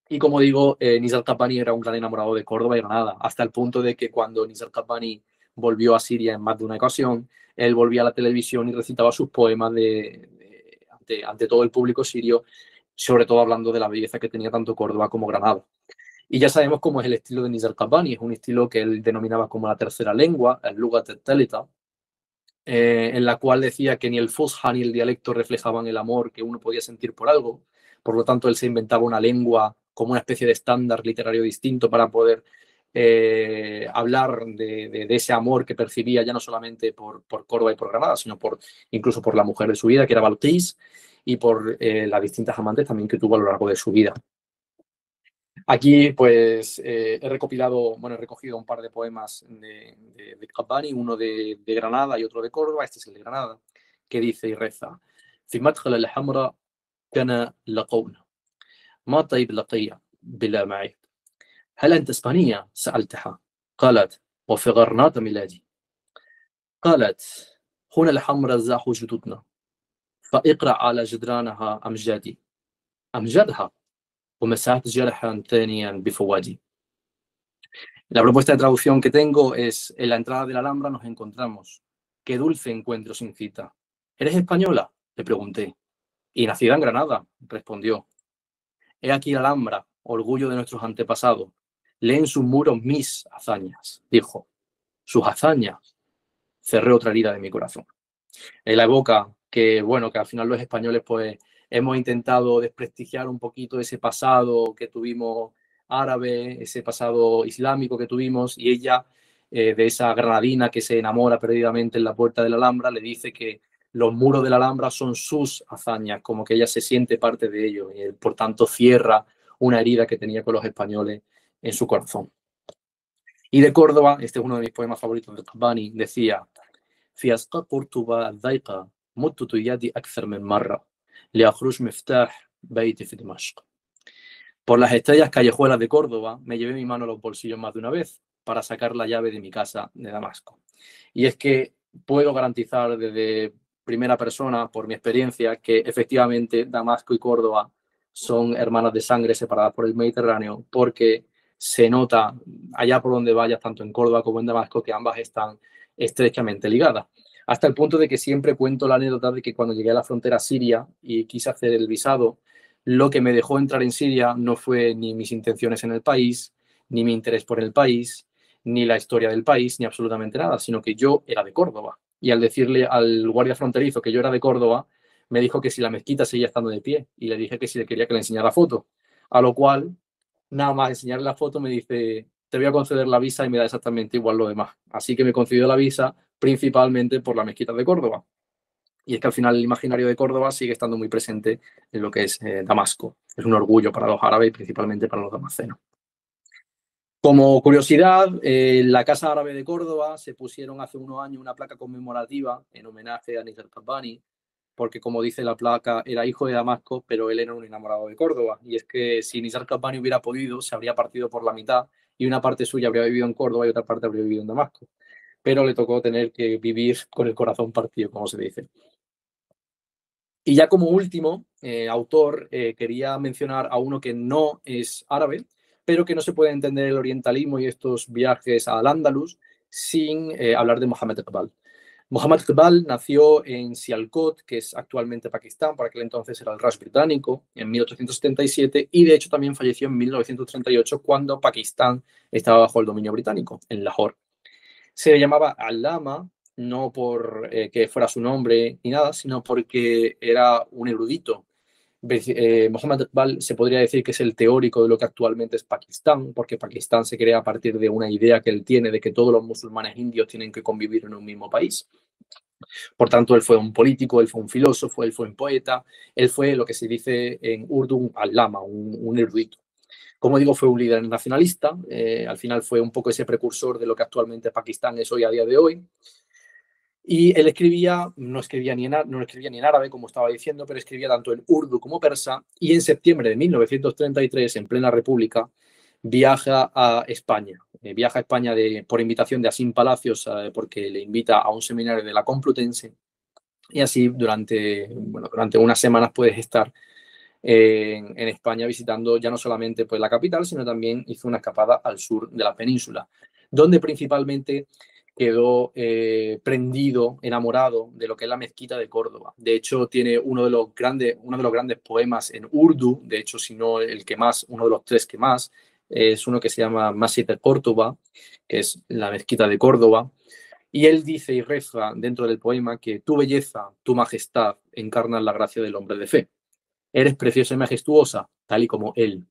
Y como digo, Nizar Qabbani era un gran enamorado de Córdoba y Granada, hasta el punto de que cuando Nizar Qabbani volvió a Siria en más de una ocasión, él volvía a la televisión y recitaba sus poemas ante todo el público sirio, sobre todo hablando de la belleza que tenía tanto Córdoba como Granada. Y ya sabemos cómo es el estilo de Nizar Qabbani, es un estilo que él denominaba como la tercera lengua, el Lugat al-Thalitha, en la cual decía que ni el fusha ni el dialecto reflejaban el amor que uno podía sentir por algo. Por lo tanto, él se inventaba una lengua como una especie de estándar literario distinto para poder hablar de ese amor que percibía ya no solamente por Córdoba y por Granada, sino incluso por la mujer de su vida, que era Balqis, y por las distintas amantes también que tuvo a lo largo de su vida. Aquí, pues, he recogido un par de poemas de Qabbani, uno de Granada y otro de Córdoba. Este es el de Granada, que dice y reza: في مدخل الحمراء كان لقونا ما طيب لقيا بلا معيب هل أنت إسبانية؟ سألتها قالت وفي غرناطة ميلادي قالت هنا الحمراء زاحوا جدودنا فاقرأ على جدرانها أمجادي أمجدها ومسحت جرحا ثانيا بفوادي. La propuesta de traducción que tengo es: en la entrada de la Alhambra nos encontramos. Qué dulce encuentro sin cita. ¿Eres española?, le pregunté. Y nacida en Granada, respondió. He aquí la Alhambra, orgullo de nuestros antepasados. Lee en sus muros mis hazañas, dijo. Sus hazañas. Cerré otra herida de mi corazón. En la evoca que, bueno, que al final los españoles pues hemos intentado desprestigiar un poquito ese pasado que tuvimos árabe, ese pasado islámico que tuvimos, y ella, de esa granadina que se enamora perdidamente en la puerta de la Alhambra, le dice que los muros de la Alhambra son sus hazañas, como que ella se siente parte de ello, y él, por tanto, cierra una herida que tenía con los españoles en su corazón. Y de Córdoba, este es uno de mis poemas favoritos de Qabbani, decía: في أسقى قرطبة الضيقة مدت يدي أكثر من مرة لأخرج مفتاح بيتي في دمشق. Por las estrellas callejuelas de Córdoba me llevé mi mano a los bolsillos más de una vez para sacar la llave de mi casa de Damasco. Y es que puedo garantizar desde primera persona, por mi experiencia, que efectivamente Damasco y Córdoba son hermanas de sangre separadas por el Mediterráneo, porque se nota allá por donde vayas, tanto en Córdoba como en Damasco, que ambas están estrechamente ligadas. Hasta el punto de que siempre cuento la anécdota de que cuando llegué a la frontera siria y quise hacer el visado, lo que me dejó entrar en Siria no fue ni mis intenciones en el país, ni mi interés por el país, ni la historia del país, ni absolutamente nada, sino que yo era de Córdoba. Y al decirle al guardia fronterizo que yo era de Córdoba, me dijo que si la mezquita seguía estando de pie, y le dije que si le quería que le enseñara foto. A lo cual, nada más enseñarle la foto, me dice: te voy a conceder la visa, y me da exactamente igual lo demás. Así que me concedió la visa principalmente por la mezquita de Córdoba. Y es que al final el imaginario de Córdoba sigue estando muy presente en lo que es Damasco. Es un orgullo para los árabes y principalmente para los damascenos. Como curiosidad, en la Casa Árabe de Córdoba se pusieron hace unos años una placa conmemorativa en homenaje a Nizar Qabbani, porque, como dice la placa, era hijo de Damasco, pero él era un enamorado de Córdoba. Y es que si Nizar Qabbani hubiera podido, se habría partido por la mitad, y una parte suya habría vivido en Córdoba y otra parte habría vivido en Damasco. Pero le tocó tener que vivir con el corazón partido, como se dice. Y ya como último autor, quería mencionar a uno que no es árabe, pero que no se puede entender el orientalismo y estos viajes al Andalus sin hablar de Mohammed Iqbal. Mohammed Iqbal nació en Sialkot, que es actualmente Pakistán, por aquel entonces era el Raj británico, en 1877, y de hecho también falleció en 1938, cuando Pakistán estaba bajo el dominio británico, en Lahore. Se llamaba Allama, no por que fuera su nombre ni nada, sino porque era un erudito. Mohammed Iqbal se podría decir que es el teórico de lo que actualmente es Pakistán, porque Pakistán se crea a partir de una idea que él tiene de que todos los musulmanes indios tienen que convivir en un mismo país. Por tanto, él fue un político, él fue un filósofo, él fue un poeta, él fue lo que se dice en Urdu un allama, un erudito. Como digo, fue un líder nacionalista, al final fue un poco ese precursor de lo que actualmente Pakistán es hoy a día de hoy. Y él escribía, no escribía ni en árabe, como estaba diciendo, pero escribía tanto en urdu como persa, y en septiembre de 1933, en plena República, viaja a España. Viaja a España por invitación de Asín Palacios, porque le invita a un seminario de la Complutense, y así durante unas semanas puedes estar en España visitando ya no solamente pues, la capital, sino también hizo una escapada al sur de la península, donde principalmente quedó prendido, enamorado de lo que es la mezquita de Córdoba. De hecho, tiene uno de los grandes poemas en urdu, de hecho, si no el que más, uno de los tres que más, es uno que se llama Masjid de Córdoba, que es la mezquita de Córdoba. Y él dice y reza dentro del poema que tu belleza, tu majestad, encarnan la gracia del hombre de fe. Eres preciosa y majestuosa, tal y como él.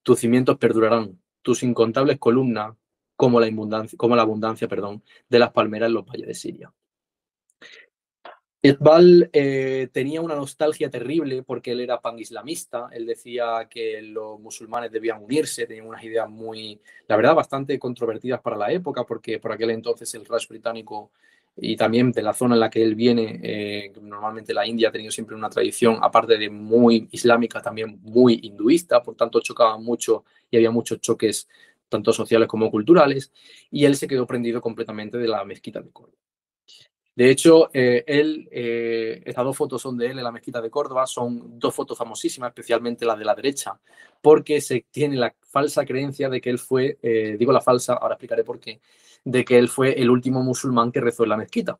Tus cimientos perdurarán, tus incontables columnas, como la abundancia de las palmeras en los valles de Siria. Iqbal tenía una nostalgia terrible porque él era panislamista. Él decía que los musulmanes debían unirse, tenía unas ideas muy, la verdad, bastante controvertidas para la época, porque por aquel entonces el Raj británico y también de la zona en la que él viene, normalmente la India ha tenido siempre una tradición, aparte de muy islámica, también muy hinduista, por tanto chocaban mucho y había muchos choques tanto sociales como culturales, y él se quedó prendido completamente de la mezquita de Córdoba. De hecho, estas dos fotos son de él en la mezquita de Córdoba, son dos fotos famosísimas, especialmente las de la derecha, porque se tiene la falsa creencia de que él fue, digo la falsa, ahora explicaré por qué, de que él fue el último musulmán que rezó en la mezquita.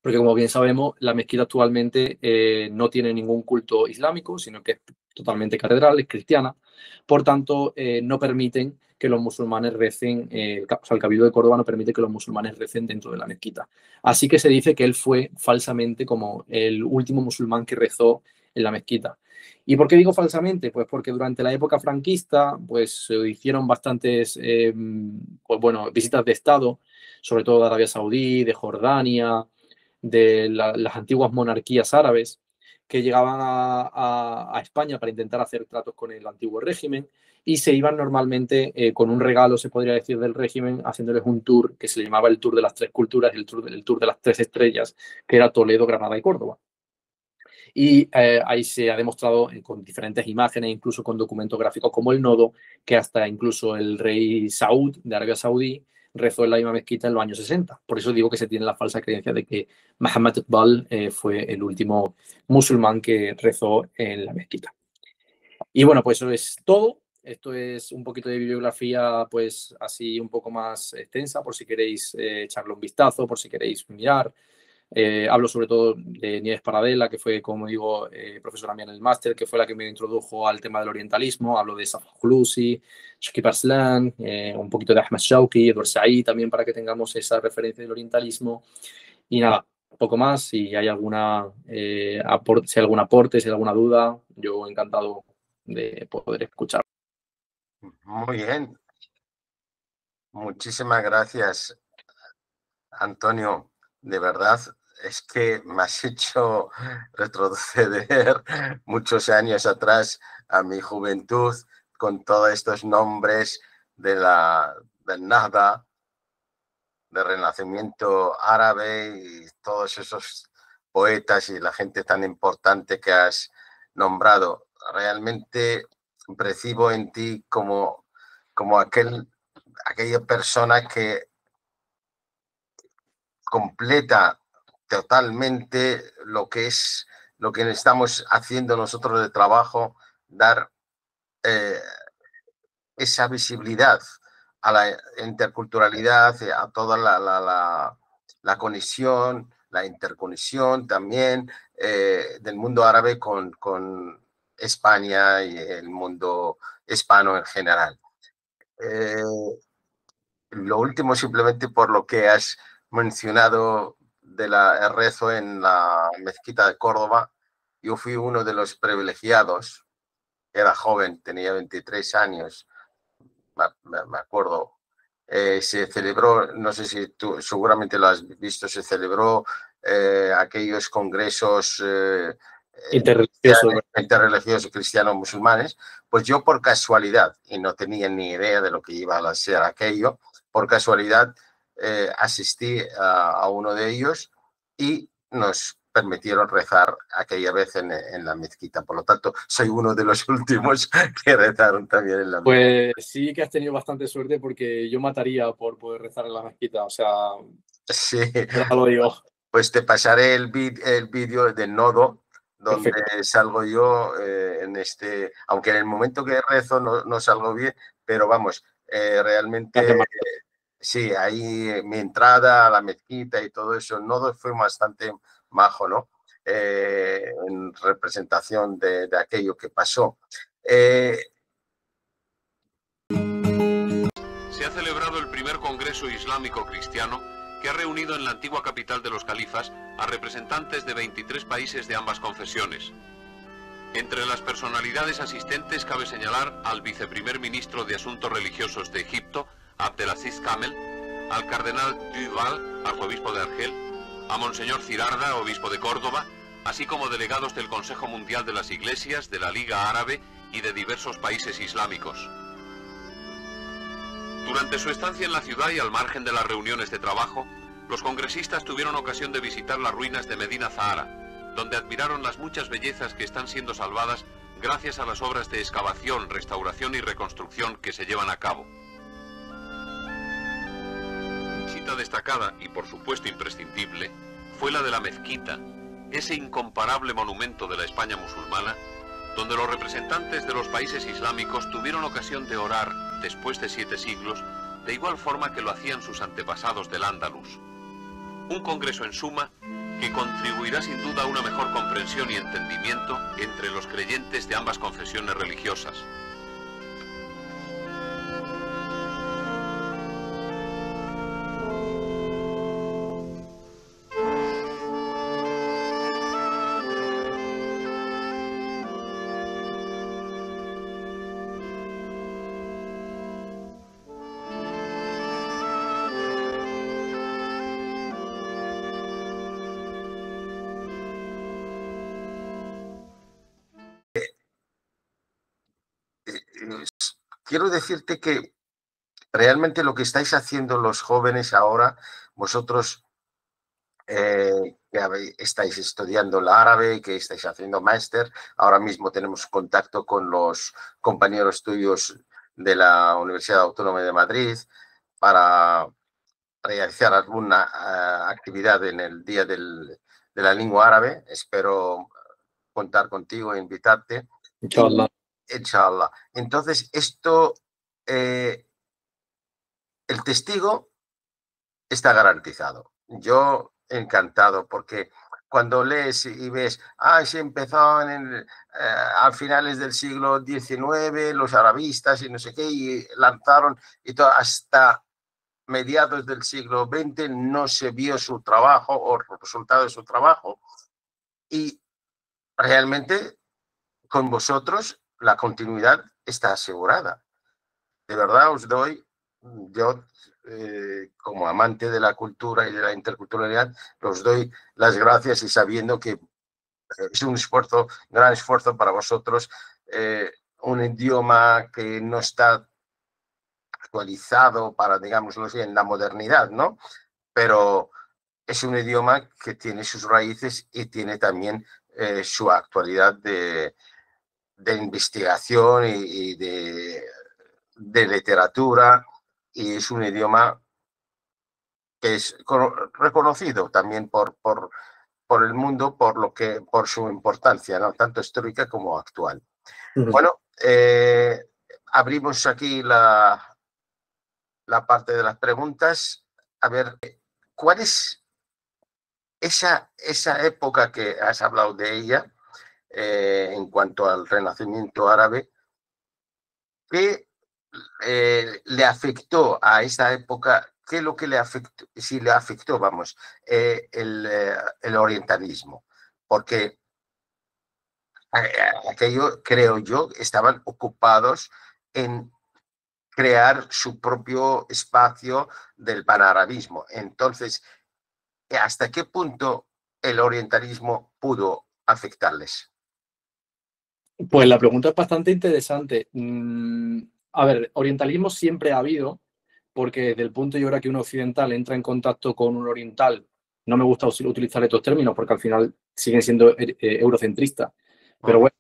Porque, como bien sabemos, la mezquita actualmente no tiene ningún culto islámico, sino que es totalmente catedral, es cristiana. Por tanto, no permiten que los musulmanes recen, el Cabildo de Córdoba no permite que los musulmanes recen dentro de la mezquita. Así que se dice que él fue falsamente como el último musulmán que rezó en la mezquita. ¿Y por qué digo falsamente? Pues porque durante la época franquista pues se hicieron bastantes pues, bueno, visitas de Estado, sobre todo de Arabia Saudí, de Jordania, de las antiguas monarquías árabes, que llegaban a España para intentar hacer tratos con el antiguo régimen y se iban normalmente con un regalo, se podría decir, del régimen, haciéndoles un tour que se le llamaba el Tour de las Tres Culturas, el tour de las Tres Estrellas, que era Toledo, Granada y Córdoba. Y ahí se ha demostrado con diferentes imágenes, incluso con documentos gráficos como el nodo, que hasta incluso el rey Saud de Arabia Saudí rezó en la misma mezquita en los años 60. Por eso digo que se tiene la falsa creencia de que Muhammad Iqbal fue el último musulmán que rezó en la mezquita. Y bueno, pues eso es todo. Esto es un poquito de bibliografía, pues así un poco más extensa, por si queréis echarle un vistazo, por si queréis mirar. Hablo sobre todo de Nieves Paradela, que fue, como digo, profesora mía en el máster, que fue la que me introdujo al tema del orientalismo. Hablo de Safa Hulusi, Shakib Arslan, un poquito de Ahmed Shawki, Edward Said, también para que tengamos esa referencia del orientalismo. Y nada, un poco más. Si hay alguna, si hay algún aporte, si hay alguna duda, yo encantado de poder escuchar. Muy bien. Muchísimas gracias, Antonio. De verdad, es que me has hecho retroceder muchos años atrás a mi juventud con todos estos nombres del Nahda, del Renacimiento árabe y todos esos poetas y la gente tan importante que has nombrado. Realmente percibo en ti como aquella persona que completa totalmente lo que estamos haciendo nosotros de trabajo, dar esa visibilidad a la interculturalidad, a toda la conexión, la interconexión también del mundo árabe con España y el mundo hispano en general. Lo último, simplemente por lo que has mencionado del rezo en la mezquita de Córdoba, yo fui uno de los privilegiados, era joven, tenía 23 años, me acuerdo. Se celebró, no sé si tú seguramente lo has visto, se celebró aquellos congresos interreligiosos cristianos musulmanes. Pues yo por casualidad, y no tenía ni idea de lo que iba a ser aquello, por casualidad asistí a uno de ellos y nos permitieron rezar aquella vez en la mezquita. Por lo tanto, soy uno de los últimos que rezaron también en la mezquita. Pues sí que has tenido bastante suerte porque yo mataría por poder rezar en la mezquita, o sea, sí. Lo digo. Pues te pasaré el vídeo del nodo donde Perfecto. salgo yo aunque en el momento que rezo no salgo bien, pero vamos, realmente sí, ahí mi entrada a la mezquita y todo eso, el nodo fue bastante majo, ¿no? En representación de aquello que pasó. Se ha celebrado el primer Congreso Islámico Cristiano que ha reunido en la antigua capital de los califas a representantes de 23 países de ambas confesiones. Entre las personalidades asistentes cabe señalar al viceprimer ministro de Asuntos Religiosos de Egipto, Abdelaziz Kamel, al cardenal Duval, arzobispo de Argel, a Monseñor Cirarda, obispo de Córdoba, así como delegados del Consejo Mundial de las Iglesias, de la Liga Árabe y de diversos países islámicos. Durante su estancia en la ciudad y al margen de las reuniones de trabajo, los congresistas tuvieron ocasión de visitar las ruinas de Medina Zahara, donde admiraron las muchas bellezas que están siendo salvadas gracias a las obras de excavación, restauración y reconstrucción que se llevan a cabo. Visita destacada y por supuesto imprescindible fue la de la mezquita, ese incomparable monumento de la España musulmana, donde los representantes de los países islámicos tuvieron ocasión de orar, después de 7 siglos, de igual forma que lo hacían sus antepasados del Andalus. Un congreso en suma que contribuirá sin duda a una mejor comprensión y entendimiento entre los creyentes de ambas confesiones religiosas. quiero decirte que realmente lo que estáis haciendo los jóvenes ahora, vosotros que estáis estudiando el árabe, que estáis haciendo máster, ahora mismo tenemos contacto con los compañeros tuyos de la Universidad Autónoma de Madrid para realizar alguna actividad en el Día de la Lengua Árabe. Espero contar contigo e invitarte. Inshallah. Inshallah. Entonces, esto, el testigo está garantizado. Yo encantado, porque cuando lees y ves, se empezó a finales del siglo XIX, los arabistas y no sé qué, y lanzaron, y todo, hasta mediados del siglo XX no se vio su trabajo o el resultado de su trabajo. Y realmente con vosotros la continuidad está asegurada. De verdad os doy, yo como amante de la cultura y de la interculturalidad, os doy las gracias y sabiendo que es un esfuerzo, gran esfuerzo para vosotros, un idioma que no está actualizado para, digámoslo así, en la modernidad, ¿no? Pero es un idioma que tiene sus raíces y tiene también su actualidad de investigación y de literatura, y es un idioma que es reconocido también por el mundo por su importancia, ¿no? Tanto histórica como actual. Bueno, abrimos aquí la parte de las preguntas. A ver, ¿cuál es esa época que has hablado de ella en cuanto al Renacimiento árabe? ¿Qué le afectó a esa época? ¿Qué es lo que le afectó? Si le afectó, vamos, el orientalismo. Porque aquello, creo yo, estaban ocupados en crear su propio espacio del panarabismo. Entonces, ¿hasta qué punto el orientalismo pudo afectarles? Pues la pregunta es bastante interesante. A ver, orientalismo siempre ha habido, porque desde el punto y hora que un occidental entra en contacto con un oriental, no me gusta utilizar estos términos porque al final siguen siendo eurocentristas, pero bueno,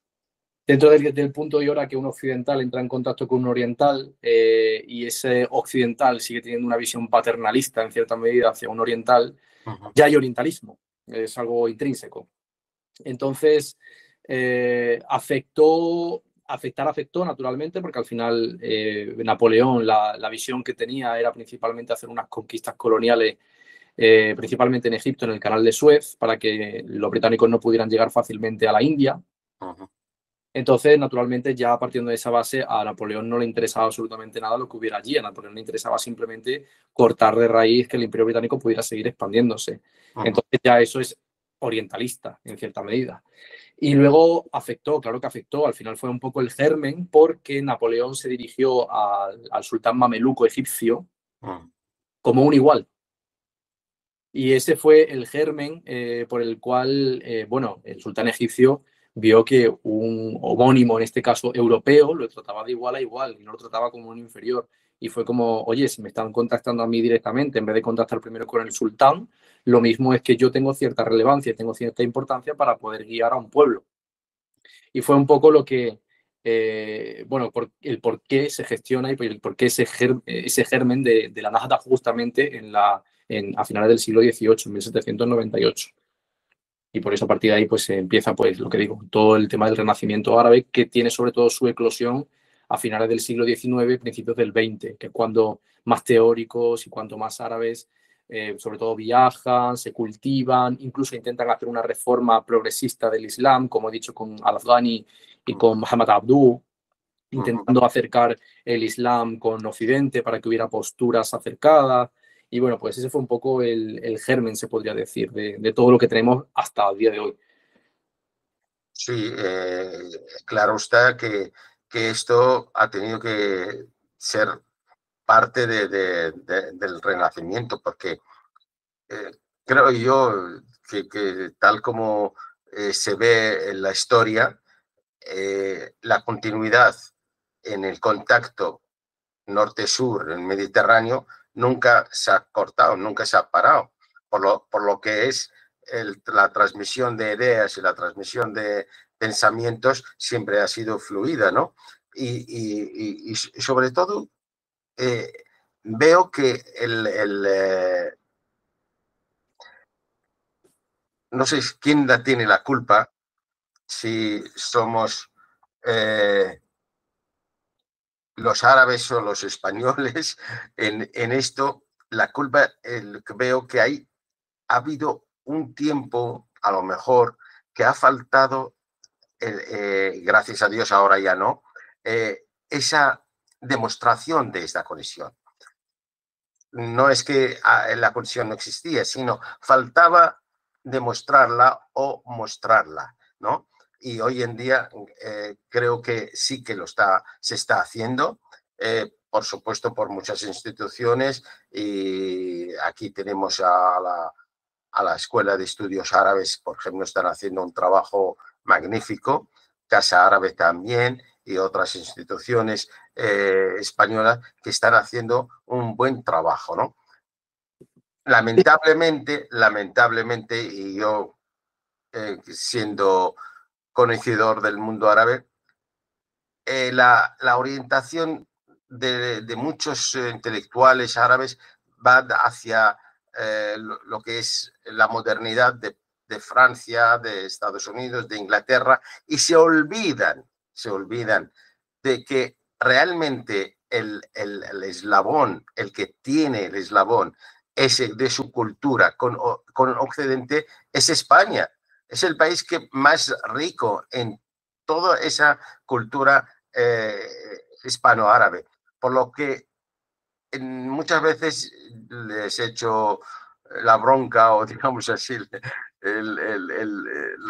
dentro del punto y hora que un occidental entra en contacto con un oriental y ese occidental sigue teniendo una visión paternalista en cierta medida hacia un oriental, ya hay orientalismo, es algo intrínseco. Entonces, afectó naturalmente, porque al final Napoleón, la visión que tenía era principalmente hacer unas conquistas coloniales, principalmente en Egipto, en el canal de Suez, para que los británicos no pudieran llegar fácilmente a la India. Entonces, naturalmente, ya partiendo de esa base, a Napoleón no le interesaba absolutamente nada lo que hubiera allí. A Napoleón le interesaba simplemente cortar de raíz que el Imperio Británico pudiera seguir expandiéndose. Entonces, ya eso es orientalista, en cierta medida. Y luego afectó, claro que afectó, al final fue un poco el germen, porque Napoleón se dirigió al sultán mameluco egipcio como un igual. Y ese fue el germen por el cual, bueno, el sultán egipcio vio que un homónimo, en este caso europeo, lo trataba de igual a igual y no lo trataba como un inferior. Y fue como, oye, si me están contactando a mí directamente, en vez de contactar primero con el sultán, lo mismo es que yo tengo cierta relevancia, tengo cierta importancia para poder guiar a un pueblo. Y fue un poco lo que, bueno, el por qué se gestiona y el por qué ese germen de la Nahda justamente a finales del siglo XVIII, en 1798. Y por eso a partir de ahí pues se empieza, pues lo que digo, todo el tema del Renacimiento árabe, que tiene sobre todo su eclosión a finales del siglo XIX, principios del XX, que es cuando más teóricos y cuanto más árabes, sobre todo viajan, se cultivan, incluso intentan hacer una reforma progresista del Islam, como he dicho con Al-Afghani y con Muhammad Abduh, intentando acercar el Islam con Occidente para que hubiera posturas acercadas. Y bueno, pues ese fue un poco el germen, se podría decir, de todo lo que tenemos hasta el día de hoy. Sí, claro está que esto ha tenido que ser parte del Renacimiento, porque creo yo que tal como se ve en la historia, la continuidad en el contacto norte-sur, en el Mediterráneo, nunca se ha cortado, nunca se ha parado, por lo que es la transmisión de ideas y la transmisión de pensamientos siempre ha sido fluida, ¿no? Y sobre todo veo que no sé quién tiene la culpa, si somos los árabes o los españoles en esto. La culpa, veo que ha habido un tiempo, a lo mejor, que ha faltado, gracias a Dios ahora ya no, esa demostración de esta conexión. No es que la conexión no existía, sino faltaba demostrarla o mostrarla, ¿no? Y hoy en día creo que sí que se está haciendo, por supuesto, por muchas instituciones, y aquí tenemos a la Escuela de Estudios Árabes, por ejemplo, están haciendo un trabajo magnífico, Casa Árabe también, y otras instituciones españolas que están haciendo un buen trabajo, ¿no? Lamentablemente, y yo siendo conocedor del mundo árabe, la orientación de muchos intelectuales árabes va hacia lo que es la modernidad de Francia, de Estados Unidos, de Inglaterra, y se olvidan de que realmente el eslabón, el que tiene el eslabón ese de su cultura con Occidente, es España. Es el país que más rico en toda esa cultura hispano-árabe. Por lo que muchas veces les echo la bronca, o digamos así, el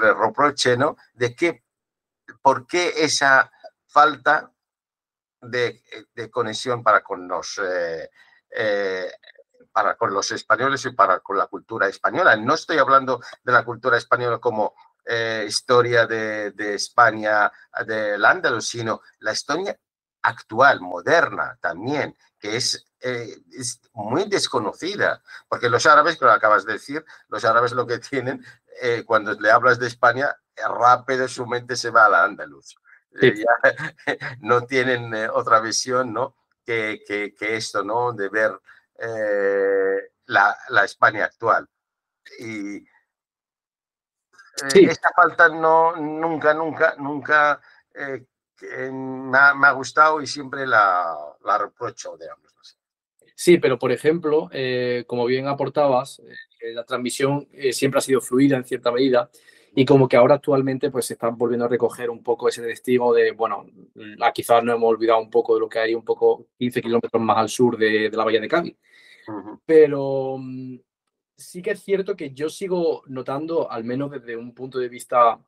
reproche, ¿no? De que por qué esa falta de conexión para con los españoles y con la cultura española. No estoy hablando de la cultura española como historia de España, del Andalus, sino la historia actual, moderna también, que es muy desconocida, porque los árabes, como acabas de decir, los árabes lo que tienen, cuando le hablas de España, rápido su mente se va a la Andaluz. Sí. Ya, no tienen otra visión, ¿no? que esto, ¿no? De ver la España actual. Y Sí. esta falta nunca me ha gustado, y siempre la reprocho, digamos. Sí, pero por ejemplo, como bien aportabas, la transmisión siempre ha sido fluida en cierta medida, y como que ahora actualmente pues se están volviendo a recoger un poco ese testigo de, bueno, quizás nos hemos olvidado un poco de lo que hay un poco 15 kilómetros más al sur de la bahía de Cádiz. Pero sí que es cierto que yo sigo notando, al menos desde un punto de vista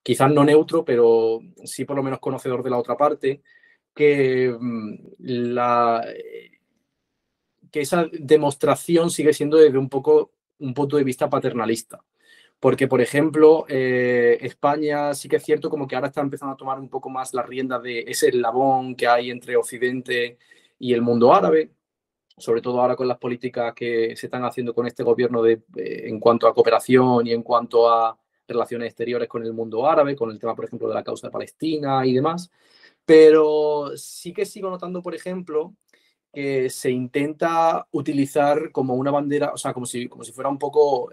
quizás no neutro, pero sí por lo menos conocedor de la otra parte, que que esa demostración sigue siendo desde un punto de vista paternalista. Porque, por ejemplo, España sí que es cierto como que ahora está empezando a tomar un poco más las riendas de ese eslabón que hay entre Occidente y el mundo árabe, sobre todo ahora con las políticas que se están haciendo con este gobierno en cuanto a cooperación y en cuanto a relaciones exteriores con el mundo árabe, con el tema, por ejemplo, de la causa de Palestina y demás. Pero sí que sigo notando, por ejemplo, que se intenta utilizar como una bandera, o sea, como si fuera un poco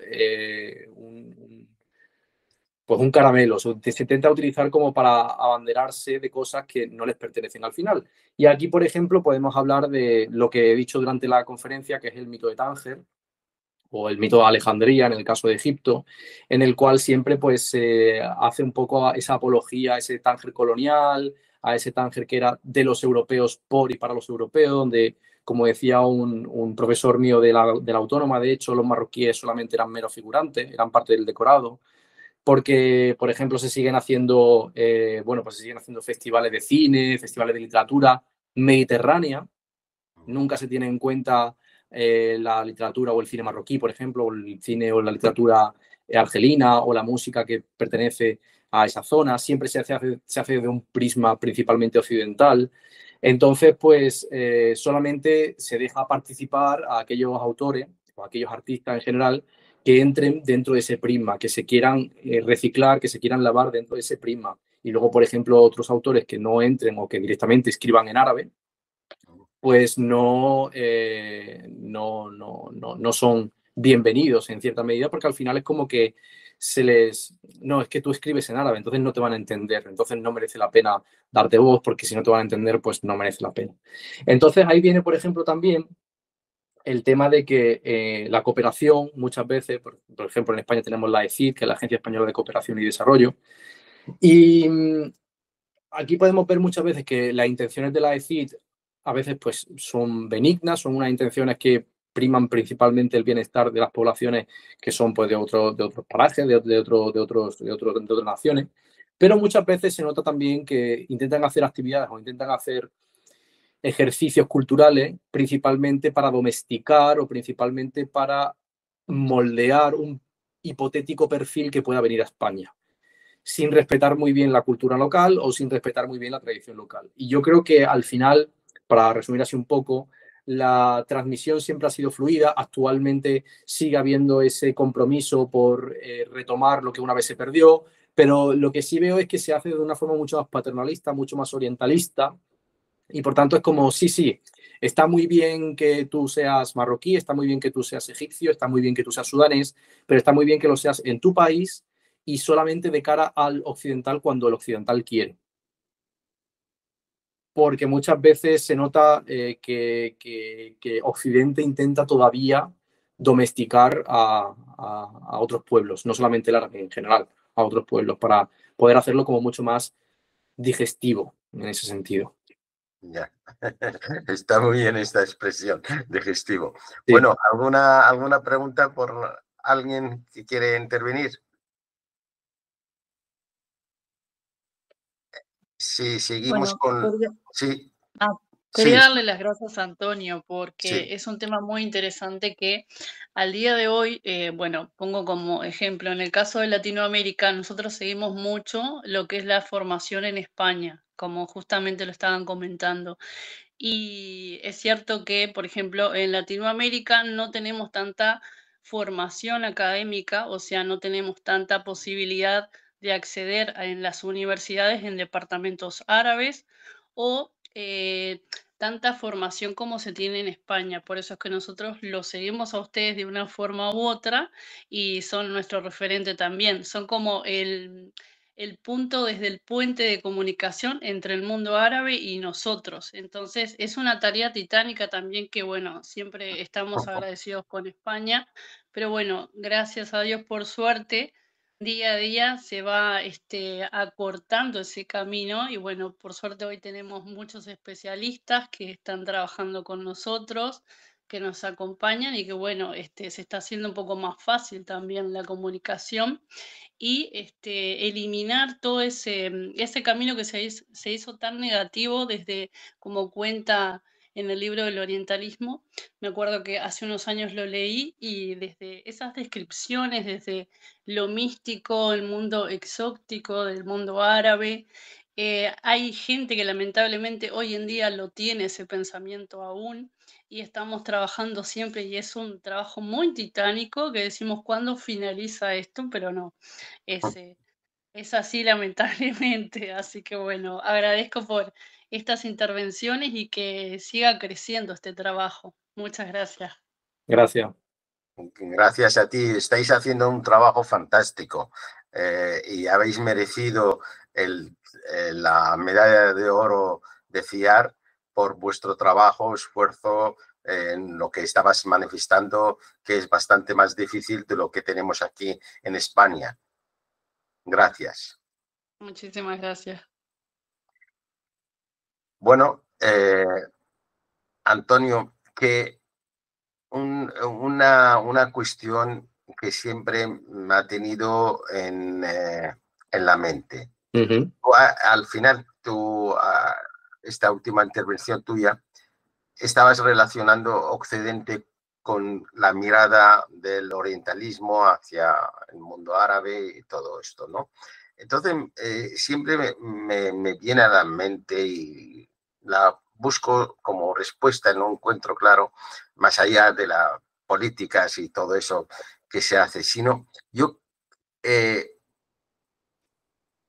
pues un caramelo. Se intenta utilizar como para abanderarse de cosas que no les pertenecen al final. Y aquí, por ejemplo, podemos hablar de lo que he dicho durante la conferencia, que es el mito de Tánger, o el mito de Alejandría, en el caso de Egipto, en el cual siempre pues se hace un poco esa apología a ese Tánger colonial, a ese Tánger que era de los europeos por y para los europeos, donde, como decía un profesor mío de la Autónoma, de hecho, los marroquíes solamente eran meros figurantes, eran parte del decorado, porque, por ejemplo, se siguen haciendo, pues se siguen haciendo festivales de cine, festivales de literatura mediterránea. Nunca se tiene en cuenta la literatura o el cine marroquí, por ejemplo, o el cine o la literatura argelina, o la música que pertenece a esa zona, siempre se hace desde un prisma principalmente occidental. Entonces, pues solamente se deja participar a aquellos autores o a aquellos artistas en general que entren dentro de ese prisma, que se quieran reciclar, que se quieran lavar dentro de ese prisma. Y luego, por ejemplo, otros autores que no entren o que directamente escriban en árabe, pues no son bienvenidos en cierta medida, porque al final es como que no, es que tú escribes en árabe, entonces no te van a entender, entonces no merece la pena darte voz, porque si no te van a entender, pues no merece la pena. Entonces ahí viene, por ejemplo, también el tema de que la cooperación muchas veces, por ejemplo, en España tenemos la ECID, que es la Agencia Española de Cooperación y Desarrollo, y aquí podemos ver muchas veces que las intenciones de la ECID a veces pues son benignas, son unas intenciones que priman principalmente el bienestar de las poblaciones que son pues de otros parajes, de otras naciones, pero muchas veces se nota también que intentan hacer actividades o intentan hacer ejercicios culturales principalmente para domesticar o principalmente para moldear un hipotético perfil que pueda venir a España, sin respetar muy bien la cultura local o sin respetar muy bien la tradición local. Y yo creo que al final, para resumir así un poco, la transmisión siempre ha sido fluida. Actualmente sigue habiendo ese compromiso por retomar lo que una vez se perdió, pero lo que sí veo es que se hace de una forma mucho más paternalista, mucho más orientalista, y por tanto es como, sí, está muy bien que tú seas marroquí, está muy bien que tú seas egipcio, está muy bien que tú seas sudanés, pero está muy bien que lo seas en tu país y solamente de cara al occidental cuando el occidental quiere. Porque muchas veces se nota que Occidente intenta todavía domesticar a otros pueblos, no solamente el árabe en general, a otros pueblos, para poder hacerlo como mucho más digestivo en ese sentido. Ya. Está muy bien esta expresión, digestivo. Sí. Bueno, ¿alguna pregunta por alguien que quiere intervenir? Sí, seguimos con... Sí, Quería sí, darle las gracias a Antonio porque sí. es un tema muy interesante que al día de hoy, bueno, pongo como ejemplo, en el caso de Latinoamérica, nosotros seguimos mucho lo que es la formación en España, como justamente lo estaban comentando. Y es cierto que, por ejemplo, en Latinoamérica no tenemos tanta formación académica, o sea, no tenemos tanta posibilidad de acceder en las universidades en departamentos árabes o tanta formación como se tiene en España. Por eso es que nosotros los seguimos a ustedes de una forma u otra y son nuestro referente también. Son como el punto desde el puente de comunicación entre el mundo árabe y nosotros. Entonces, es una tarea titánica también que, bueno, siempre estamos agradecidos con España, pero bueno, gracias a Dios por suerte, día a día se va acortando ese camino y bueno, por suerte hoy tenemos muchos especialistas que están trabajando con nosotros, que nos acompañan y que bueno, se está haciendo un poco más fácil también la comunicación y eliminar todo ese camino que se hizo tan negativo desde, como cuenta en el libro del orientalismo. Me acuerdo que hace unos años lo leí y desde esas descripciones, desde lo místico, el mundo exótico del mundo árabe, hay gente que lamentablemente hoy en día lo tiene ese pensamiento aún y estamos trabajando siempre y es un trabajo muy titánico que decimos cuándo finaliza esto, pero no, es así lamentablemente. Así que bueno, agradezco por estas intervenciones y que siga creciendo este trabajo. Muchas gracias. Gracias. Gracias a ti. Estáis haciendo un trabajo fantástico y habéis merecido la medalla de oro de FIAR por vuestro trabajo, esfuerzo en lo que estabas manifestando, que es bastante más difícil de lo que tenemos aquí en España. Gracias. Muchísimas gracias. Bueno, Antonio, que una cuestión que siempre me ha tenido en la mente. Uh-huh. Al final, esta última intervención tuya, estabas relacionando Occidente con la mirada del orientalismo hacia el mundo árabe y todo esto, ¿no? Entonces, siempre me viene a la mente y la busco como respuesta, no encuentro claro, más allá de las políticas y todo eso que se hace, sino yo,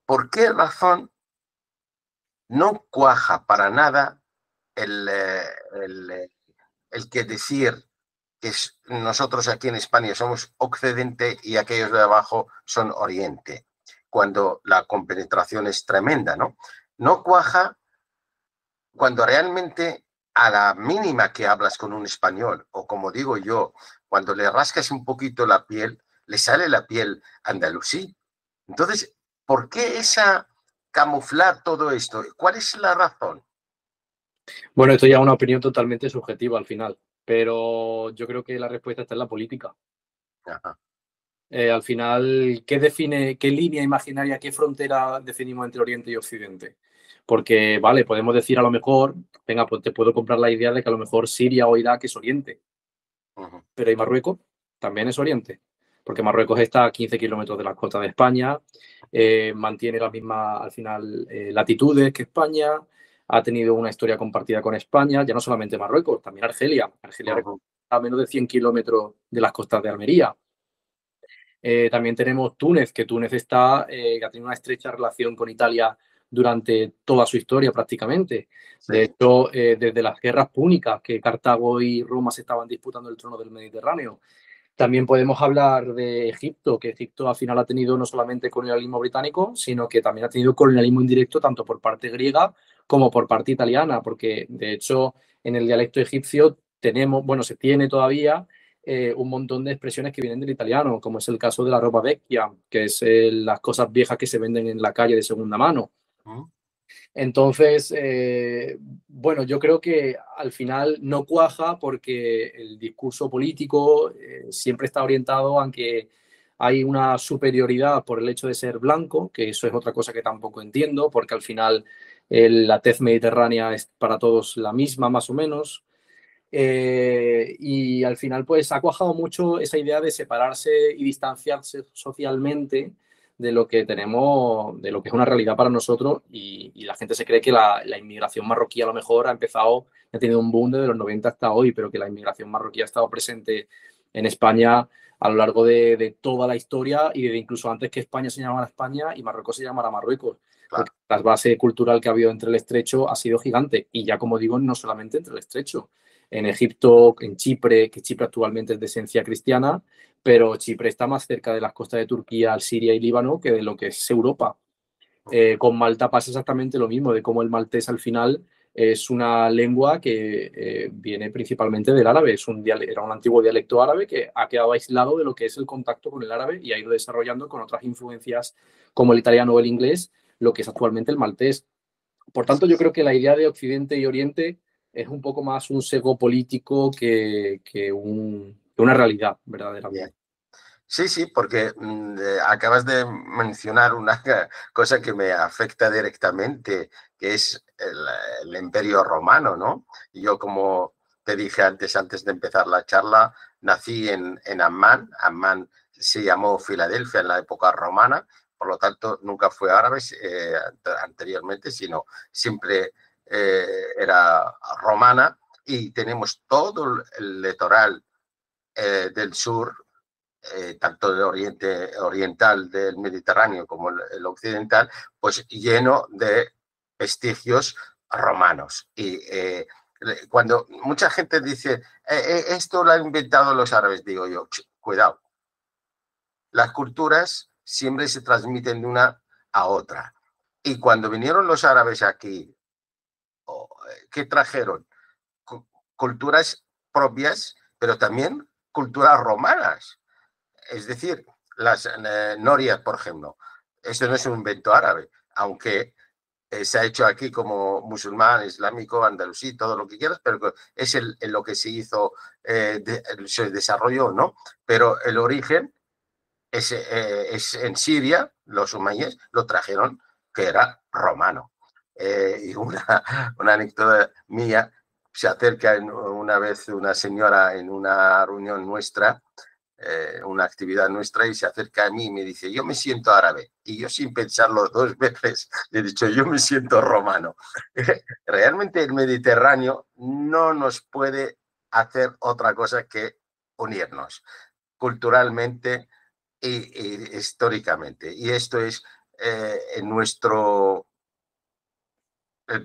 ¿por qué razón no cuaja para nada el, el que decir que nosotros aquí en España somos Occidente y aquellos de abajo son Oriente, cuando la compenetración es tremenda, ¿no? No cuaja cuando realmente a la mínima que hablas con un español, o como digo yo, cuando le rascas un poquito la piel, le sale la piel andalusí. Entonces, ¿por qué esa camuflar todo esto? ¿Cuál es la razón? Bueno, esto ya es una opinión totalmente subjetiva al final, pero yo creo que la respuesta está en la política. Ajá. Al final, ¿qué define, qué línea imaginaria, qué frontera definimos entre Oriente y Occidente? Porque, vale, podemos decir a lo mejor, venga, pues te puedo comprar la idea de que a lo mejor Siria o Irak es Oriente, pero ¿y Marruecos? También es Oriente, porque Marruecos está a 15 kilómetros de las costas de España, mantiene las mismas, al final, latitudes que España, ha tenido una historia compartida con España, ya no solamente Marruecos, también Argelia. Argelia está a menos de 100 kilómetros de las costas de Almería. También tenemos Túnez, que Túnez está, que ha tenido una estrecha relación con Italia durante toda su historia prácticamente. Sí. De hecho, desde las guerras púnicas, que Cartago y Roma se estaban disputando el trono del Mediterráneo. También podemos hablar de Egipto, que Egipto al final ha tenido no solamente colonialismo británico, sino que también ha tenido colonialismo indirecto tanto por parte griega como por parte italiana, porque de hecho en el dialecto egipcio tenemos, bueno, se tiene todavía un montón de expresiones que vienen del italiano, como es el caso de la ropa vecchia, que es las cosas viejas que se venden en la calle de segunda mano. Entonces, bueno, yo creo que al final no cuaja porque el discurso político siempre está orientado a que hay una superioridad por el hecho de ser blanco, que eso es otra cosa que tampoco entiendo, porque al final la tez mediterránea es para todos la misma, más o menos. Y al final, pues ha cuajado mucho esa idea de separarse y distanciarse socialmente de lo que tenemos, de lo que es una realidad para nosotros, y la gente se cree que la inmigración marroquí a lo mejor ha empezado, ha tenido un boom desde los 90 hasta hoy, pero que la inmigración marroquí ha estado presente en España a lo largo de toda la historia y desde incluso antes que España se llamara España y Marruecos se llamara Marruecos. Claro. Porque la base cultural que ha habido entre el estrecho ha sido gigante, y ya como digo, no solamente entre el estrecho. En Egipto, en Chipre, que Chipre actualmente es de esencia cristiana, pero Chipre está más cerca de las costas de Turquía, Siria y Líbano que de lo que es Europa. Con Malta pasa exactamente lo mismo, de cómo el maltés al final es una lengua que viene principalmente del árabe, era un antiguo dialecto árabe que ha quedado aislado de lo que es el contacto con el árabe y ha ido desarrollando con otras influencias como el italiano o el inglés, lo que es actualmente el maltés. Por tanto, yo creo que la idea de Occidente y Oriente es un poco más un sesgo político que una realidad verdaderamente. Bien. Sí, porque acabas de mencionar una cosa que me afecta directamente, que es el Imperio Romano, ¿no? Yo, como te dije antes de empezar la charla, nací en Ammán. Ammán se llamó Filadelfia en la época romana, por lo tanto nunca fue árabe anteriormente, sino siempre era romana, y tenemos todo el litoral del sur, tanto el oriental del Mediterráneo como el occidental, pues lleno de vestigios romanos. Y cuando mucha gente dice, esto lo han inventado los árabes, digo yo, cuidado. Las culturas siempre se transmiten de una a otra. Y cuando vinieron los árabes aquí, ¿qué trajeron? Culturas propias, pero también culturas romanas. Es decir, las norias, por ejemplo. Esto no es un invento árabe, aunque se ha hecho aquí como musulmán, islámico, andalusí, todo lo que quieras, pero es lo que se hizo, se desarrolló, ¿no? Pero el origen es en Siria, los umayíes lo trajeron, que era romano. Y una anécdota mía, se acerca una vez una señora en una reunión nuestra una actividad nuestra y se acerca a mí y me dice, yo me siento árabe. Y yo sin pensarlo 2 veces le he dicho, yo me siento romano. Realmente el Mediterráneo no nos puede hacer otra cosa que unirnos culturalmente y históricamente. Y esto es el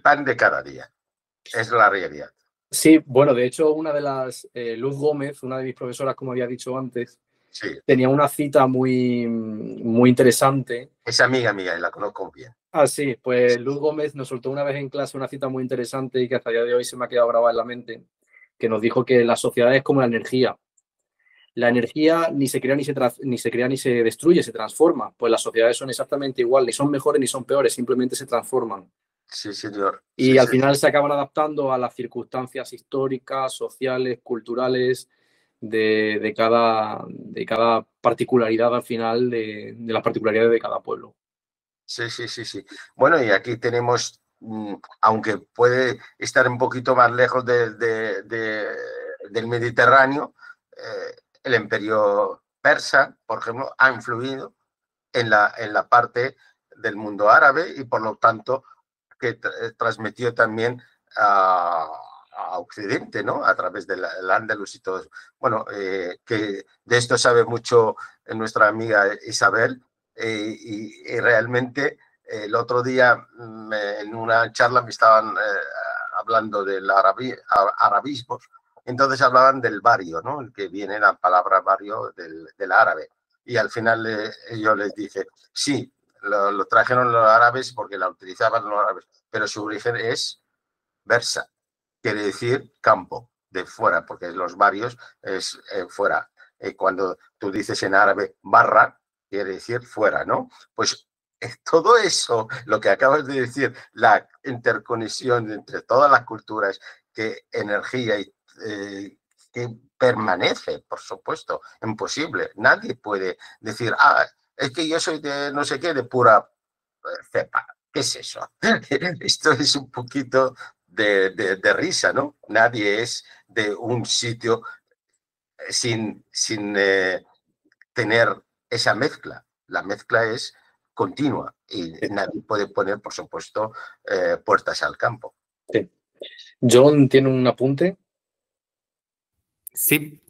pan de cada día. Es la realidad. Sí, bueno, de hecho, una de las, Luz Gómez, una de mis profesoras, como había dicho antes, Sí. tenía una cita muy, muy interesante. Es amiga mía y la conozco bien. Ah, sí, pues Luz Gómez nos soltó una vez en clase una cita muy interesante y que hasta el día de hoy se me ha quedado grabada en la mente, que nos dijo que la sociedad es como la energía. La energía ni se crea ni se destruye, se transforma. Pues las sociedades son exactamente igual, ni son mejores ni son peores, simplemente se transforman. Sí, señor. Y sí, al sí. final se acaban adaptando a las circunstancias históricas, sociales, culturales de cada particularidad al final, de las particularidades de cada pueblo. Sí, sí, sí, sí. Bueno, y aquí tenemos, aunque puede estar un poquito más lejos del Mediterráneo, el imperio persa, por ejemplo, ha influido en la parte del mundo árabe y por lo tanto que transmitió también a Occidente, ¿no? A través del Andalus y todo eso. Bueno, que de esto sabe mucho nuestra amiga Isabel y realmente el otro día en una charla me estaban hablando del arabismo, entonces hablaban del barrio, ¿no? El que viene la palabra barrio del árabe. Y al final yo les dije, sí, lo trajeron los árabes porque la utilizaban los árabes, pero su origen es versa, quiere decir campo, de fuera, porque los barrios es fuera. Cuando tú dices en árabe barra, quiere decir fuera, ¿no? Pues todo eso, lo que acabas de decir, la interconexión entre todas las culturas, que energía y que permanece, por supuesto, imposible. Nadie puede decir, es que yo soy de no sé qué, de pura cepa. ¿Qué es eso? Esto es un poquito de risa, ¿no? Nadie es de un sitio sin tener esa mezcla. La mezcla es continua y nadie puede poner, por supuesto, puertas al campo. Sí. John tiene un apunte. Sí,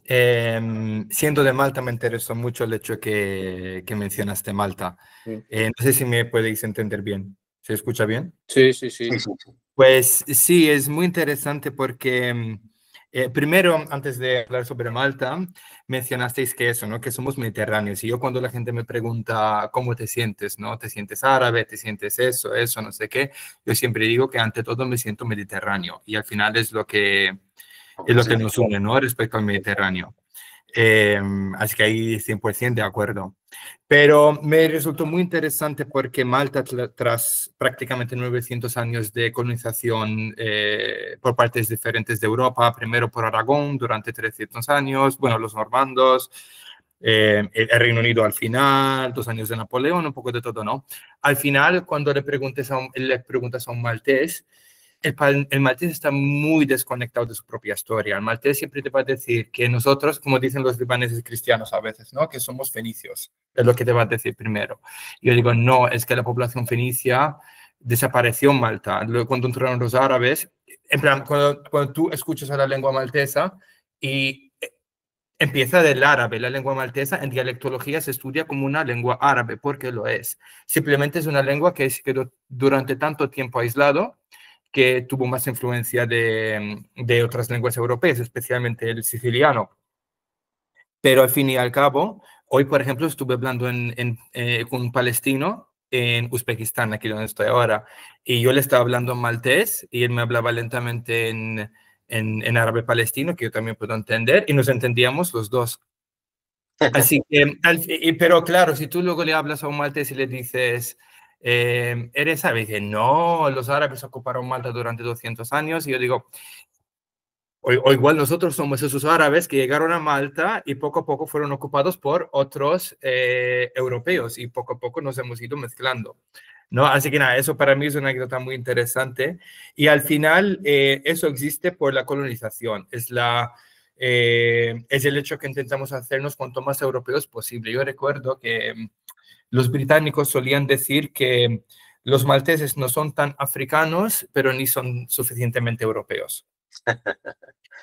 siendo de Malta me interesó mucho el hecho que mencionaste Malta. No sé si me podéis entender bien. ¿Se escucha bien? Sí, sí, sí. Sí, sí, sí. Pues sí, es muy interesante porque primero, antes de hablar sobre Malta, mencionasteis que eso, ¿no? Que somos mediterráneos. Y yo cuando la gente me pregunta cómo te sientes, ¿no? ¿Te sientes árabe? ¿Te sientes eso, no sé qué? Yo siempre digo que ante todo me siento mediterráneo. Y al final es lo que nos une, ¿no? Respecto al Mediterráneo. Así que ahí 100% de acuerdo. Pero me resultó muy interesante porque Malta, tras prácticamente 900 años de colonización por partes diferentes de Europa, primero por Aragón durante 300 años, bueno, los normandos, el Reino Unido al final, 2 años de Napoleón, un poco de todo, ¿no? Al final, cuando le preguntas a un maltés, el maltés está muy desconectado de su propia historia. El maltés siempre te va a decir que nosotros, como dicen los libaneses cristianos a veces, ¿no? Que somos fenicios. Es lo que te va a decir primero. Yo digo, no, es que la población fenicia desapareció en Malta. Luego, cuando entraron los árabes, en plan, cuando tú escuchas a la lengua maltesa y empieza del árabe, la lengua maltesa en dialectología se estudia como una lengua árabe, porque lo es. Simplemente es una lengua que se quedó durante tanto tiempo aislado que tuvo más influencia de otras lenguas europeas, especialmente el siciliano. Pero al fin y al cabo, hoy, por ejemplo, estuve hablando con un palestino en Uzbekistán, aquí donde estoy ahora, y yo le estaba hablando en maltés y él me hablaba lentamente en árabe palestino, que yo también puedo entender, y nos entendíamos los dos. Así que, pero claro, si tú luego le hablas a un maltés y le dices, ¿eres árabe? Y dice, no, los árabes ocuparon Malta durante 200 años. Y yo digo, o igual nosotros somos esos árabes que llegaron a Malta y poco a poco fueron ocupados por otros europeos y poco a poco nos hemos ido mezclando, ¿no? Así que nada, eso para mí es una anécdota muy interesante y al final eso existe por la colonización, es es el hecho que intentamos hacernos cuanto más europeos posible. Yo recuerdo que los británicos solían decir que los malteses no son tan africanos, pero ni son suficientemente europeos.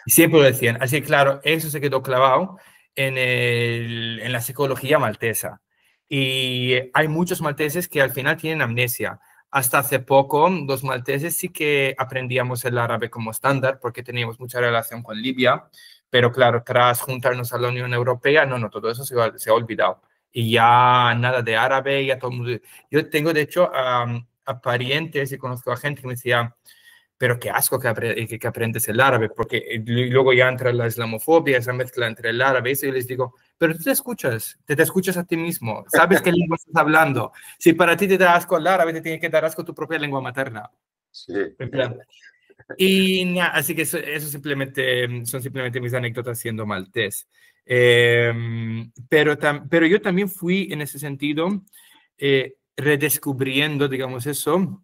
Siempre lo decían. Así que, claro, eso se quedó clavado en la psicología maltesa. Y hay muchos malteses que al final tienen amnesia. Hasta hace poco, los malteses sí que aprendíamos el árabe como estándar porque teníamos mucha relación con Libia, pero claro, tras juntarnos a la Unión Europea, no, todo eso se ha olvidado. Y ya nada de árabe, ya todo el mundo... Yo tengo, de hecho, a parientes y conozco a gente que me decía, pero qué asco que aprendes el árabe, porque luego ya entra la islamofobia, esa mezcla entre el árabe, y yo les digo, pero tú te escuchas a ti mismo, sabes qué lengua estás hablando. Si para ti te da asco el árabe, te tiene que dar asco tu propia lengua materna. Sí. Y así que eso simplemente, son simplemente mis anécdotas siendo maltés. Pero yo también fui en ese sentido redescubriendo, digamos eso,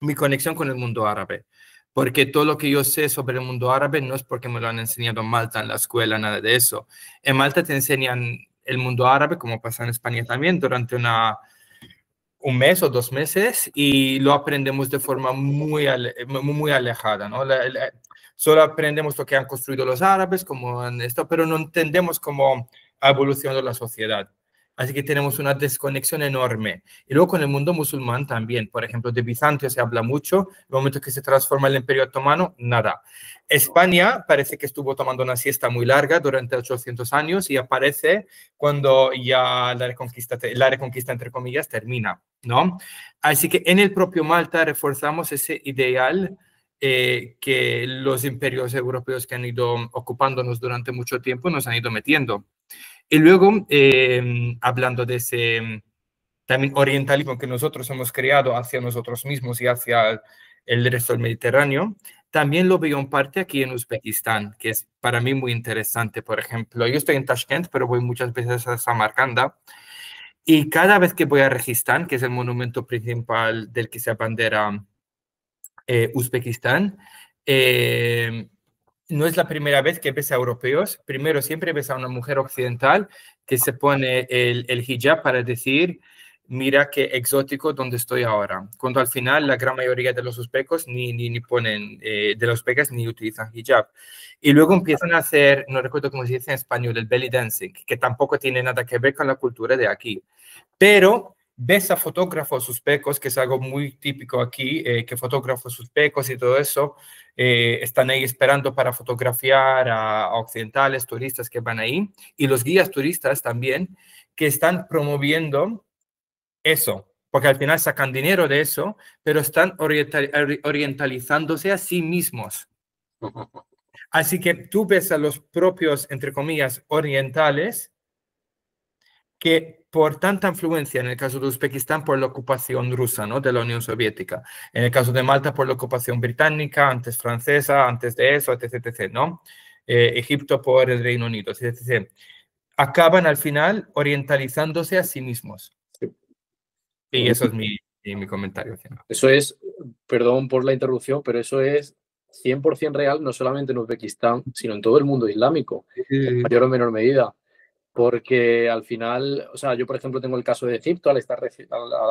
mi conexión con el mundo árabe. Porque todo lo que yo sé sobre el mundo árabe no es porque me lo han enseñado en Malta, en la escuela, nada de eso. En Malta te enseñan el mundo árabe, como pasa en España también, durante un mes o 2 meses, y lo aprendemos de forma muy alejada, ¿no? Solo aprendemos lo que han construido los árabes, como en esto, pero no entendemos cómo ha evolucionado la sociedad. Así que tenemos una desconexión enorme. Y luego con el mundo musulmán también. Por ejemplo, de Bizancio se habla mucho. En el momento que se transforma el Imperio Otomano, nada. España parece que estuvo tomando una siesta muy larga durante 800 años y aparece cuando ya la reconquista entre comillas, termina, ¿no? Así que en el propio Malta reforzamos ese ideal que los imperios europeos que han ido ocupándonos durante mucho tiempo nos han ido metiendo. Y luego, hablando de ese también orientalismo que nosotros hemos creado hacia nosotros mismos y hacia el resto del Mediterráneo, también lo veo en parte aquí en Uzbekistán, que es para mí muy interesante. Por ejemplo, yo estoy en Tashkent, pero voy muchas veces a Samarcanda, y cada vez que voy a Registán, que es el monumento principal del que se abandera Uzbekistán, no es la primera vez que ves a europeos. Primero, siempre ves a una mujer occidental que se pone el hijab para decir, mira qué exótico donde estoy ahora. Cuando al final la gran mayoría de los uzbecos ni ponen, de los uzbecas ni utilizan hijab. Y luego empiezan a hacer, no recuerdo cómo se dice en español, el belly dancing, que tampoco tiene nada que ver con la cultura de aquí. Pero ves a fotógrafos uzbecos, que es algo muy típico aquí, que fotógrafos uzbecos y todo eso están ahí esperando para fotografiar a occidentales, turistas que van ahí, y los guías turistas también, que están promoviendo eso, porque al final sacan dinero de eso, pero están orientalizándose a sí mismos. Así que tú ves a los propios, entre comillas, orientales, que por tanta influencia, en el caso de Uzbekistán, por la ocupación rusa, ¿no?, de la Unión Soviética, en el caso de Malta, por la ocupación británica, antes francesa, antes de eso, etc., ¿no? Egipto por el Reino Unido, etc., acaban al final orientalizándose a sí mismos. Y eso es mi comentario. Eso es, perdón por la interrupción, pero eso es 100% real, no solamente en Uzbekistán, sino en todo el mundo islámico, en mayor o menor medida. Porque al final, o sea, yo por ejemplo tengo el caso de Egipto, al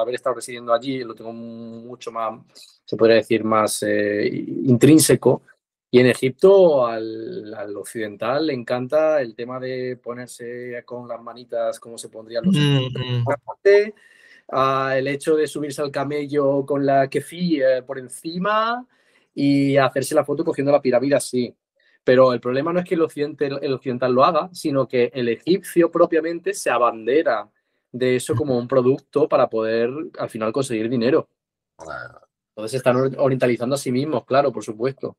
haber estado residiendo allí, lo tengo mucho más, se podría decir, más intrínseco. Y en Egipto al occidental le encanta el tema de ponerse con las manitas como se pondrían los el hecho de subirse al camello con la kefí por encima y hacerse la foto cogiendo la pirámide así. Pero el problema no es que el occidental lo haga, sino que el egipcio propiamente se abandera de eso como un producto para poder al final conseguir dinero. Entonces se están orientalizando a sí mismos, claro, por supuesto.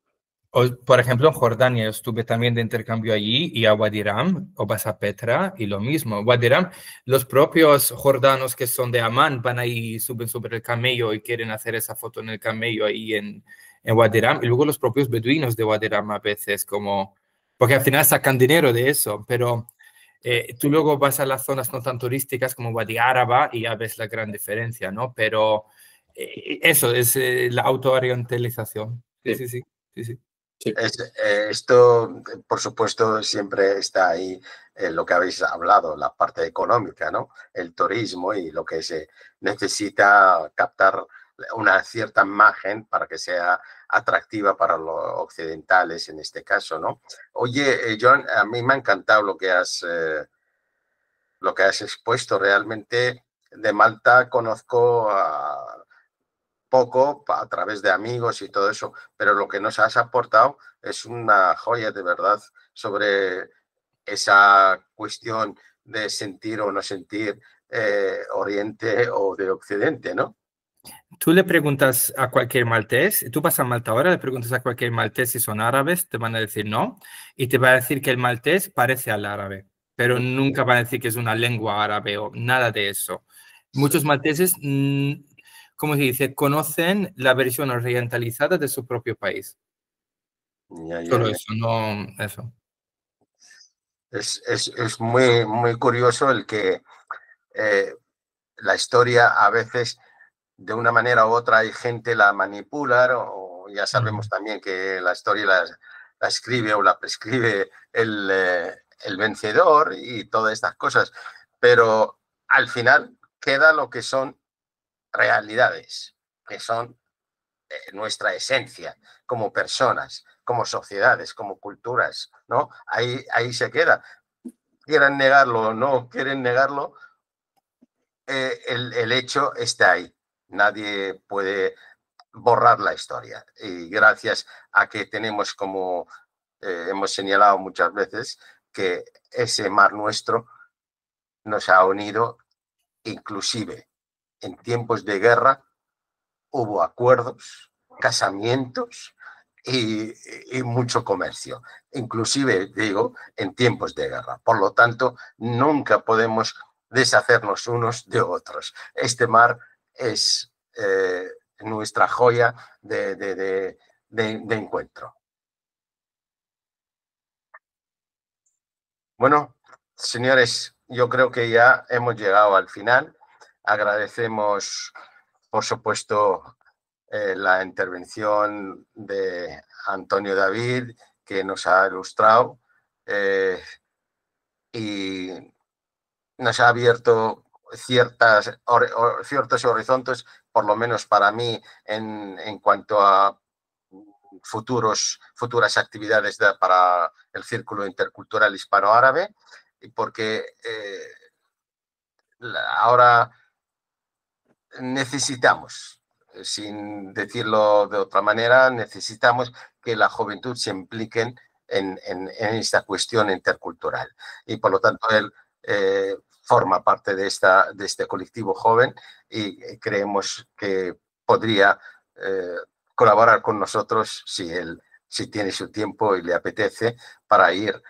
Por ejemplo, en Jordania, yo estuve también de intercambio allí y a Wadi Rum o vas a Petra y lo mismo. Wadi Rum, los propios jordanos que son de Amán van ahí, suben sobre el camello y quieren hacer esa foto en el camello ahí en Wadi Rum. Y luego los propios beduinos de Wadi Rum a veces, como, porque al final sacan dinero de eso, pero tú luego vas a las zonas no tan turísticas como Wadi Araba y ya ves la gran diferencia, ¿no? Pero eso es la autoorientalización. Sí, sí, sí. Sí, sí. Sí. Esto, por supuesto, siempre está ahí lo que habéis hablado, la parte económica, ¿no? El turismo y lo que se necesita captar una cierta imagen para que sea atractiva para los occidentales en este caso, ¿no? Oye, John, a mí me ha encantado lo que has expuesto. Realmente de Malta conozco poco a través de amigos y todo eso, pero lo que nos has aportado es una joya de verdad sobre esa cuestión de sentir o no sentir Oriente o de Occidente, ¿no? Tú le preguntas a cualquier maltés, tú vas a Malta ahora, le preguntas a cualquier maltés si son árabes, te van a decir no, y te va a decir que el maltés parece al árabe, pero nunca van a decir que es una lengua árabe o nada de eso. Muchos malteses, ¿cómo se dice? Conocen la versión orientalizada de su propio país. Solo eso, no eso. Es muy, muy curioso el que la historia a veces de una manera u otra hay gente la manipula o ya sabemos también que la historia la escribe o la prescribe el vencedor y todas estas cosas, pero al final queda lo que son realidades, que son nuestra esencia como personas, como sociedades, como culturas, ¿no? Ahí se queda. Quieran negarlo o no quieren negarlo, el hecho está ahí. Nadie puede borrar la historia. Y gracias a que tenemos, como hemos señalado muchas veces, que ese mar nuestro nos ha unido, inclusive en tiempos de guerra hubo acuerdos, casamientos y mucho comercio, inclusive, digo, en tiempos de guerra. Por lo tanto, nunca podemos deshacernos unos de otros. Este mar es nuestra joya de encuentro. Bueno, señores, yo creo que ya hemos llegado al final. Agradecemos, por supuesto, la intervención de Antonio David, que nos ha ilustrado y nos ha abierto ciertos horizontes, por lo menos para mí, en cuanto a futuras actividades para el Círculo Intercultural Hispano-Árabe, porque ahora necesitamos, sin decirlo de otra manera, necesitamos que la juventud se implique en esta cuestión intercultural. Y por lo tanto, él forma parte de este colectivo joven y creemos que podría colaborar con nosotros si tiene su tiempo y le apetece para ir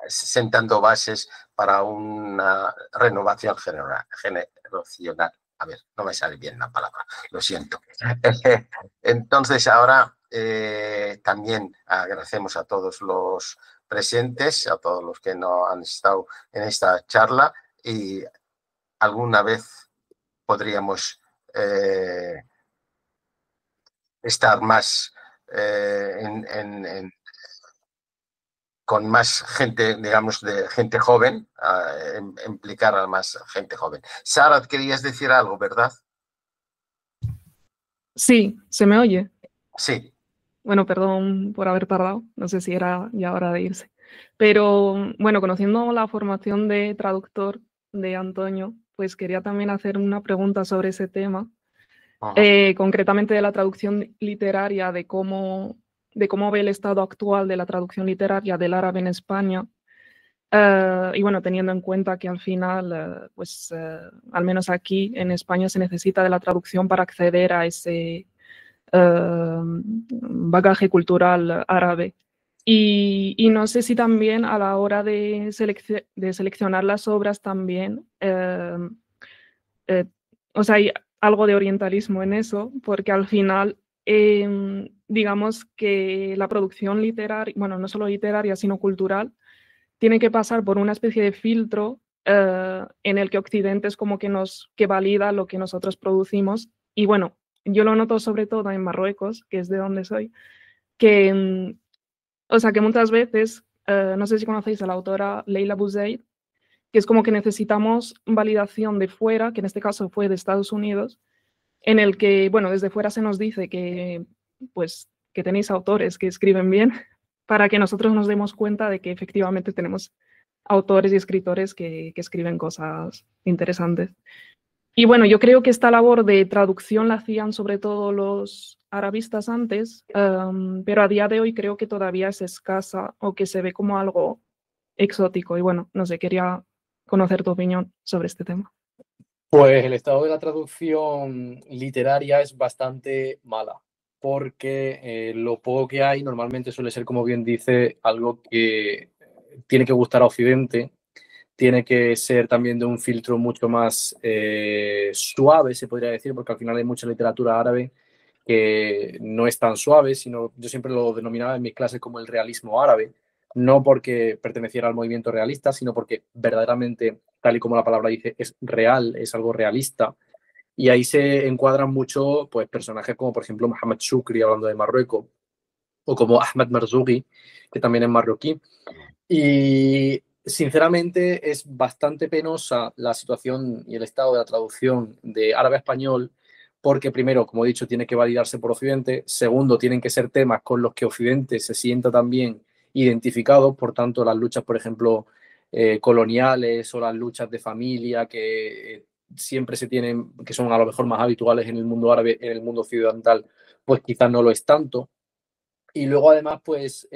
sentando bases para una renovación generacional. A ver, no me sale bien la palabra, lo siento. Entonces, ahora también agradecemos a todos los presentes, a todos los que no han estado en esta charla y alguna vez podríamos estar más con más gente, digamos, de gente joven, implicar a más gente joven. Sara, querías decir algo, ¿verdad? Sí, ¿se me oye? Sí. Bueno, perdón por haber tardado, no sé si era ya hora de irse. Pero bueno, conociendo la formación de traductor de Antonio, pues quería también hacer una pregunta sobre ese tema, concretamente de la traducción literaria, de cómo ve el estado actual de la traducción literaria del árabe en España. Y bueno, teniendo en cuenta que al final, pues al menos aquí en España se necesita de la traducción para acceder a ese bagaje cultural árabe. Y no sé si también a la hora de seleccionar las obras también, o sea, hay algo de orientalismo en eso, porque al final, digamos que la producción literaria, bueno, no solo literaria, sino cultural, tiene que pasar por una especie de filtro en el que Occidente es como que valida lo que nosotros producimos. Y bueno, yo lo noto sobre todo en Marruecos, que es de donde soy, que, o sea, que muchas veces, no sé si conocéis a la autora Leila Bouzid, que es como que necesitamos validación de fuera, que en este caso fue de Estados Unidos, en el que, bueno, desde fuera se nos dice que, pues, que tenéis autores que escriben bien, para que nosotros nos demos cuenta de que efectivamente tenemos autores y escritores que escriben cosas interesantes. Y bueno, yo creo que esta labor de traducción la hacían sobre todo los arabistas antes, pero a día de hoy creo que todavía es escasa o que se ve como algo exótico. Y bueno, no sé, quería conocer tu opinión sobre este tema. Pues el estado de la traducción literaria es bastante mala, porque lo poco que hay normalmente suele ser, como bien dice, algo que tiene que gustar a Occidente, tiene que ser también de un filtro mucho más suave, se podría decir, porque al final hay mucha literatura árabe que no es tan suave, sino yo siempre lo denominaba en mis clases como el realismo árabe, no porque perteneciera al movimiento realista, sino porque verdaderamente, tal y como la palabra dice, es real, es algo realista. Y ahí se encuadran mucho pues, personajes como, por ejemplo, Mohamed Shukri, hablando de Marruecos, o como Ahmed Marzougui, que también es marroquí. Y sinceramente es bastante penosa la situación y el estado de la traducción de árabe a español, porque primero, como he dicho, tiene que validarse por Occidente, segundo, tienen que ser temas con los que Occidente se sienta también identificado, por tanto, las luchas, por ejemplo, coloniales o las luchas de familia que siempre se tienen, que son a lo mejor más habituales en el mundo árabe, en el mundo occidental, pues quizás no lo es tanto. Y luego además, pues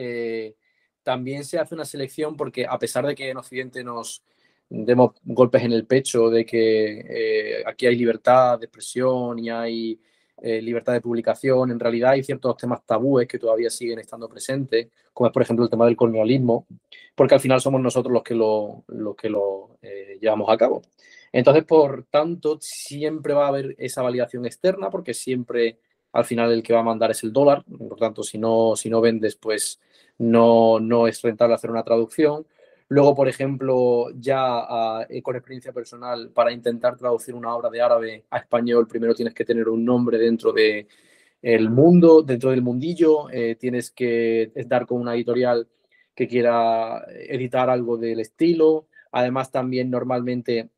también se hace una selección porque a pesar de que en Occidente nos demos golpes en el pecho de que aquí hay libertad de expresión y hay libertad de publicación, en realidad hay ciertos temas tabúes que todavía siguen estando presentes, como es por ejemplo el tema del colonialismo, porque al final somos nosotros los que lo llevamos a cabo. Entonces, por tanto, siempre va a haber esa validación externa porque siempre al final el que va a mandar es el dólar, por tanto, si no vendes, pues no es rentable hacer una traducción. Luego, por ejemplo, ya con experiencia personal, para intentar traducir una obra de árabe a español, primero tienes que tener un nombre dentro de el mundo, dentro del mundillo, tienes que dar con una editorial que quiera editar algo del estilo. Además, también normalmente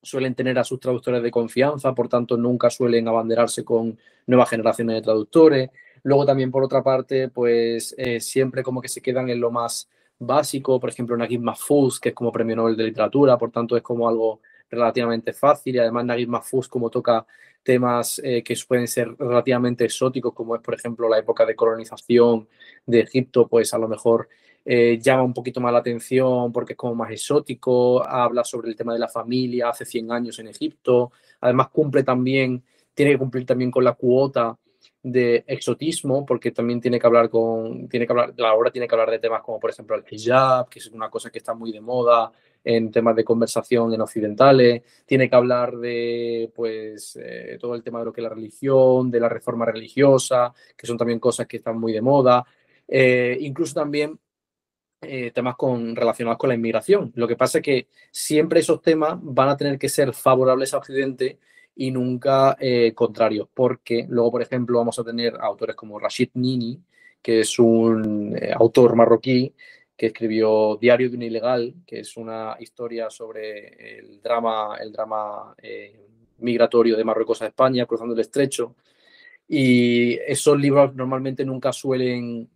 suelen tener a sus traductores de confianza, por tanto nunca suelen abanderarse con nuevas generaciones de traductores. Luego también por otra parte, pues siempre como que se quedan en lo más básico, por ejemplo Naguib Mahfouz, que es como premio Nobel de literatura, por tanto es como algo relativamente fácil y además Naguib Mahfouz como toca temas que pueden ser relativamente exóticos, como es por ejemplo la época de colonización de Egipto, pues a lo mejor llama un poquito más la atención porque es como más exótico, habla sobre el tema de la familia hace 100 años en Egipto, además tiene que cumplir también con la cuota de exotismo, porque también la obra tiene que hablar de temas como por ejemplo el hijab, que es una cosa que está muy de moda en temas de conversación en occidentales, tiene que hablar de pues todo el tema de lo que es la religión, de la reforma religiosa, que son también cosas que están muy de moda, incluso también temas relacionados con la inmigración. Lo que pasa es que siempre esos temas van a tener que ser favorables a Occidente y nunca contrarios, porque luego, por ejemplo, vamos a tener autores como Rashid Nini, que es un autor marroquí que escribió Diario de un ilegal, que es una historia sobre el drama migratorio de Marruecos a España, cruzando el estrecho. Y esos libros normalmente nunca suelen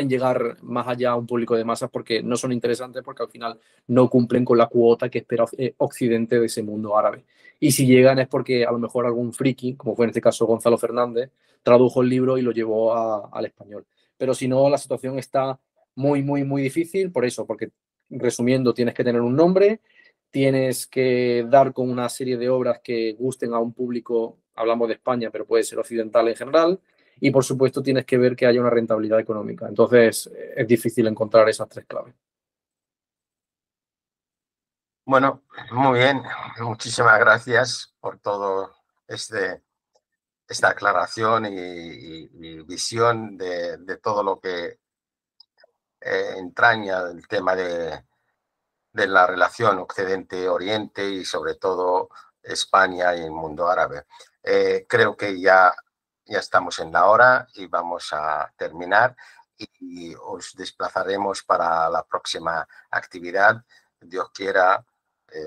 llegar más allá a un público de masas porque no son interesantes, porque al final no cumplen con la cuota que espera Occidente de ese mundo árabe. Y si llegan es porque a lo mejor algún friki, como fue en este caso Gonzalo Fernández, tradujo el libro y lo llevó al español. Pero si no, la situación está muy, muy, muy difícil por eso, porque resumiendo, tienes que tener un nombre, tienes que dar con una serie de obras que gusten a un público, hablamos de España, pero puede ser occidental en general, y por supuesto tienes que ver que haya una rentabilidad económica. Entonces es difícil encontrar esas tres claves. Bueno, muy bien. Muchísimas gracias por todo esta aclaración y visión de todo lo que entraña el tema de la relación Occidente-Oriente y sobre todo España y el mundo árabe. Creo que ya estamos en la hora y vamos a terminar y os desplazaremos para la próxima actividad, Dios quiera,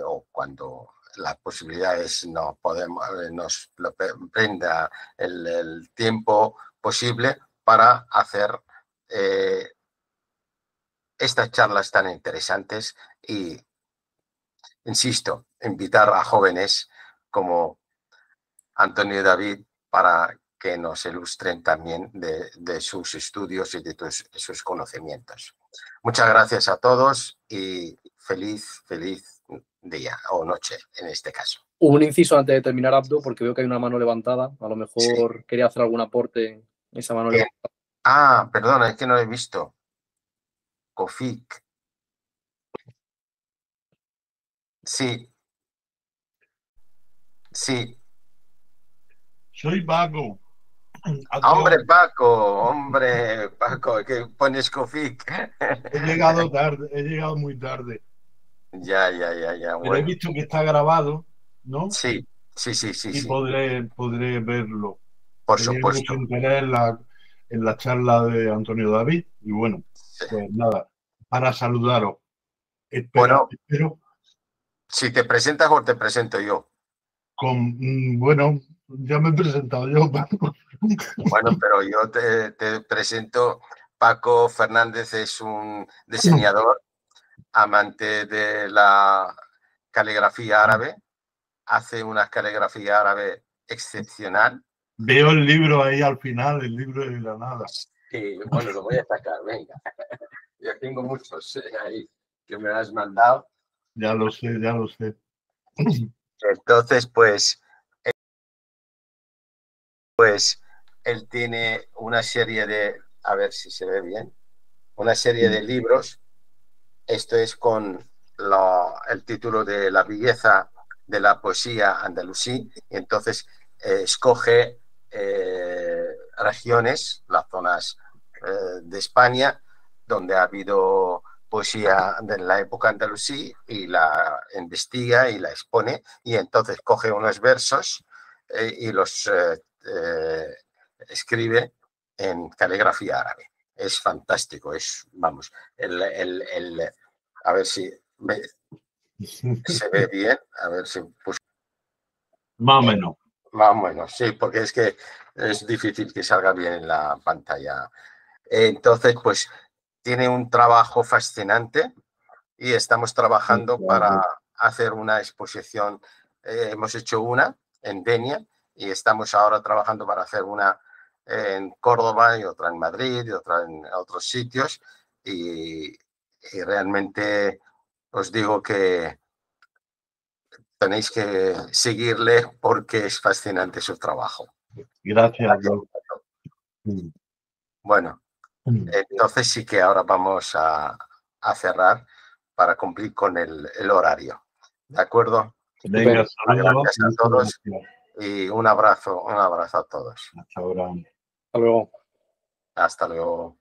o cuando las posibilidades no podemos, nos lo prenda el tiempo posible para hacer estas charlas tan interesantes y, insisto, invitar a jóvenes como Antonio y David para que nos ilustren también de sus estudios y de sus conocimientos. Muchas gracias a todos y feliz día o noche en este caso. Un inciso antes de terminar, Abdo, porque veo que hay una mano levantada. A lo mejor quería hacer algún aporte esa mano levantada. Ah, perdona, es que no lo he visto. Kofik. Sí. Sí. Soy Paco. Hombre, Paco, que pones Kofik. He llegado tarde, he llegado muy tarde. Ya. Pero Bueno. he visto que está grabado, ¿no? Sí. Y podré verlo. Por Tenía supuesto. mucho interés en la charla de Antonio David. Y bueno, pues nada, para saludaros. Espero. Si te presentas o te presento yo. Bueno, ya me he presentado yo, Paco. Bueno, pero yo te presento. Paco Fernández es un diseñador, amante de la caligrafía árabe. Hace una caligrafía árabe excepcional. Veo el libro ahí al final, el libro de Granada. Sí, bueno, lo voy a sacar, venga. Ya tengo muchos ahí que me has mandado. Ya lo sé. Entonces, pues él tiene una serie de, a ver si se ve bien, una serie de libros. Esto es con el título de La belleza de la poesía andalusí. Y entonces escoge regiones, las zonas de España, donde ha habido poesía de la época andalusí y la investiga y la expone. Y entonces coge unos versos y los escribe en caligrafía árabe. Es fantástico, vamos, a ver si se ve bien, a ver si... Pues, más o menos. Más o menos, sí, porque es que es difícil que salga bien en la pantalla. Entonces, pues, tiene un trabajo fascinante y estamos trabajando para hacer una exposición. Hemos hecho una en Denia y estamos ahora trabajando para hacer una en Córdoba y otra en Madrid y otra en otros sitios y realmente os digo que tenéis que seguirle porque es fascinante su trabajo. Gracias. Bueno, entonces sí que ahora vamos a cerrar para cumplir con el horario. ¿De acuerdo? Venga, saludos. Gracias a todos y un abrazo a todos. Hasta ahora. Hasta luego. Hasta luego.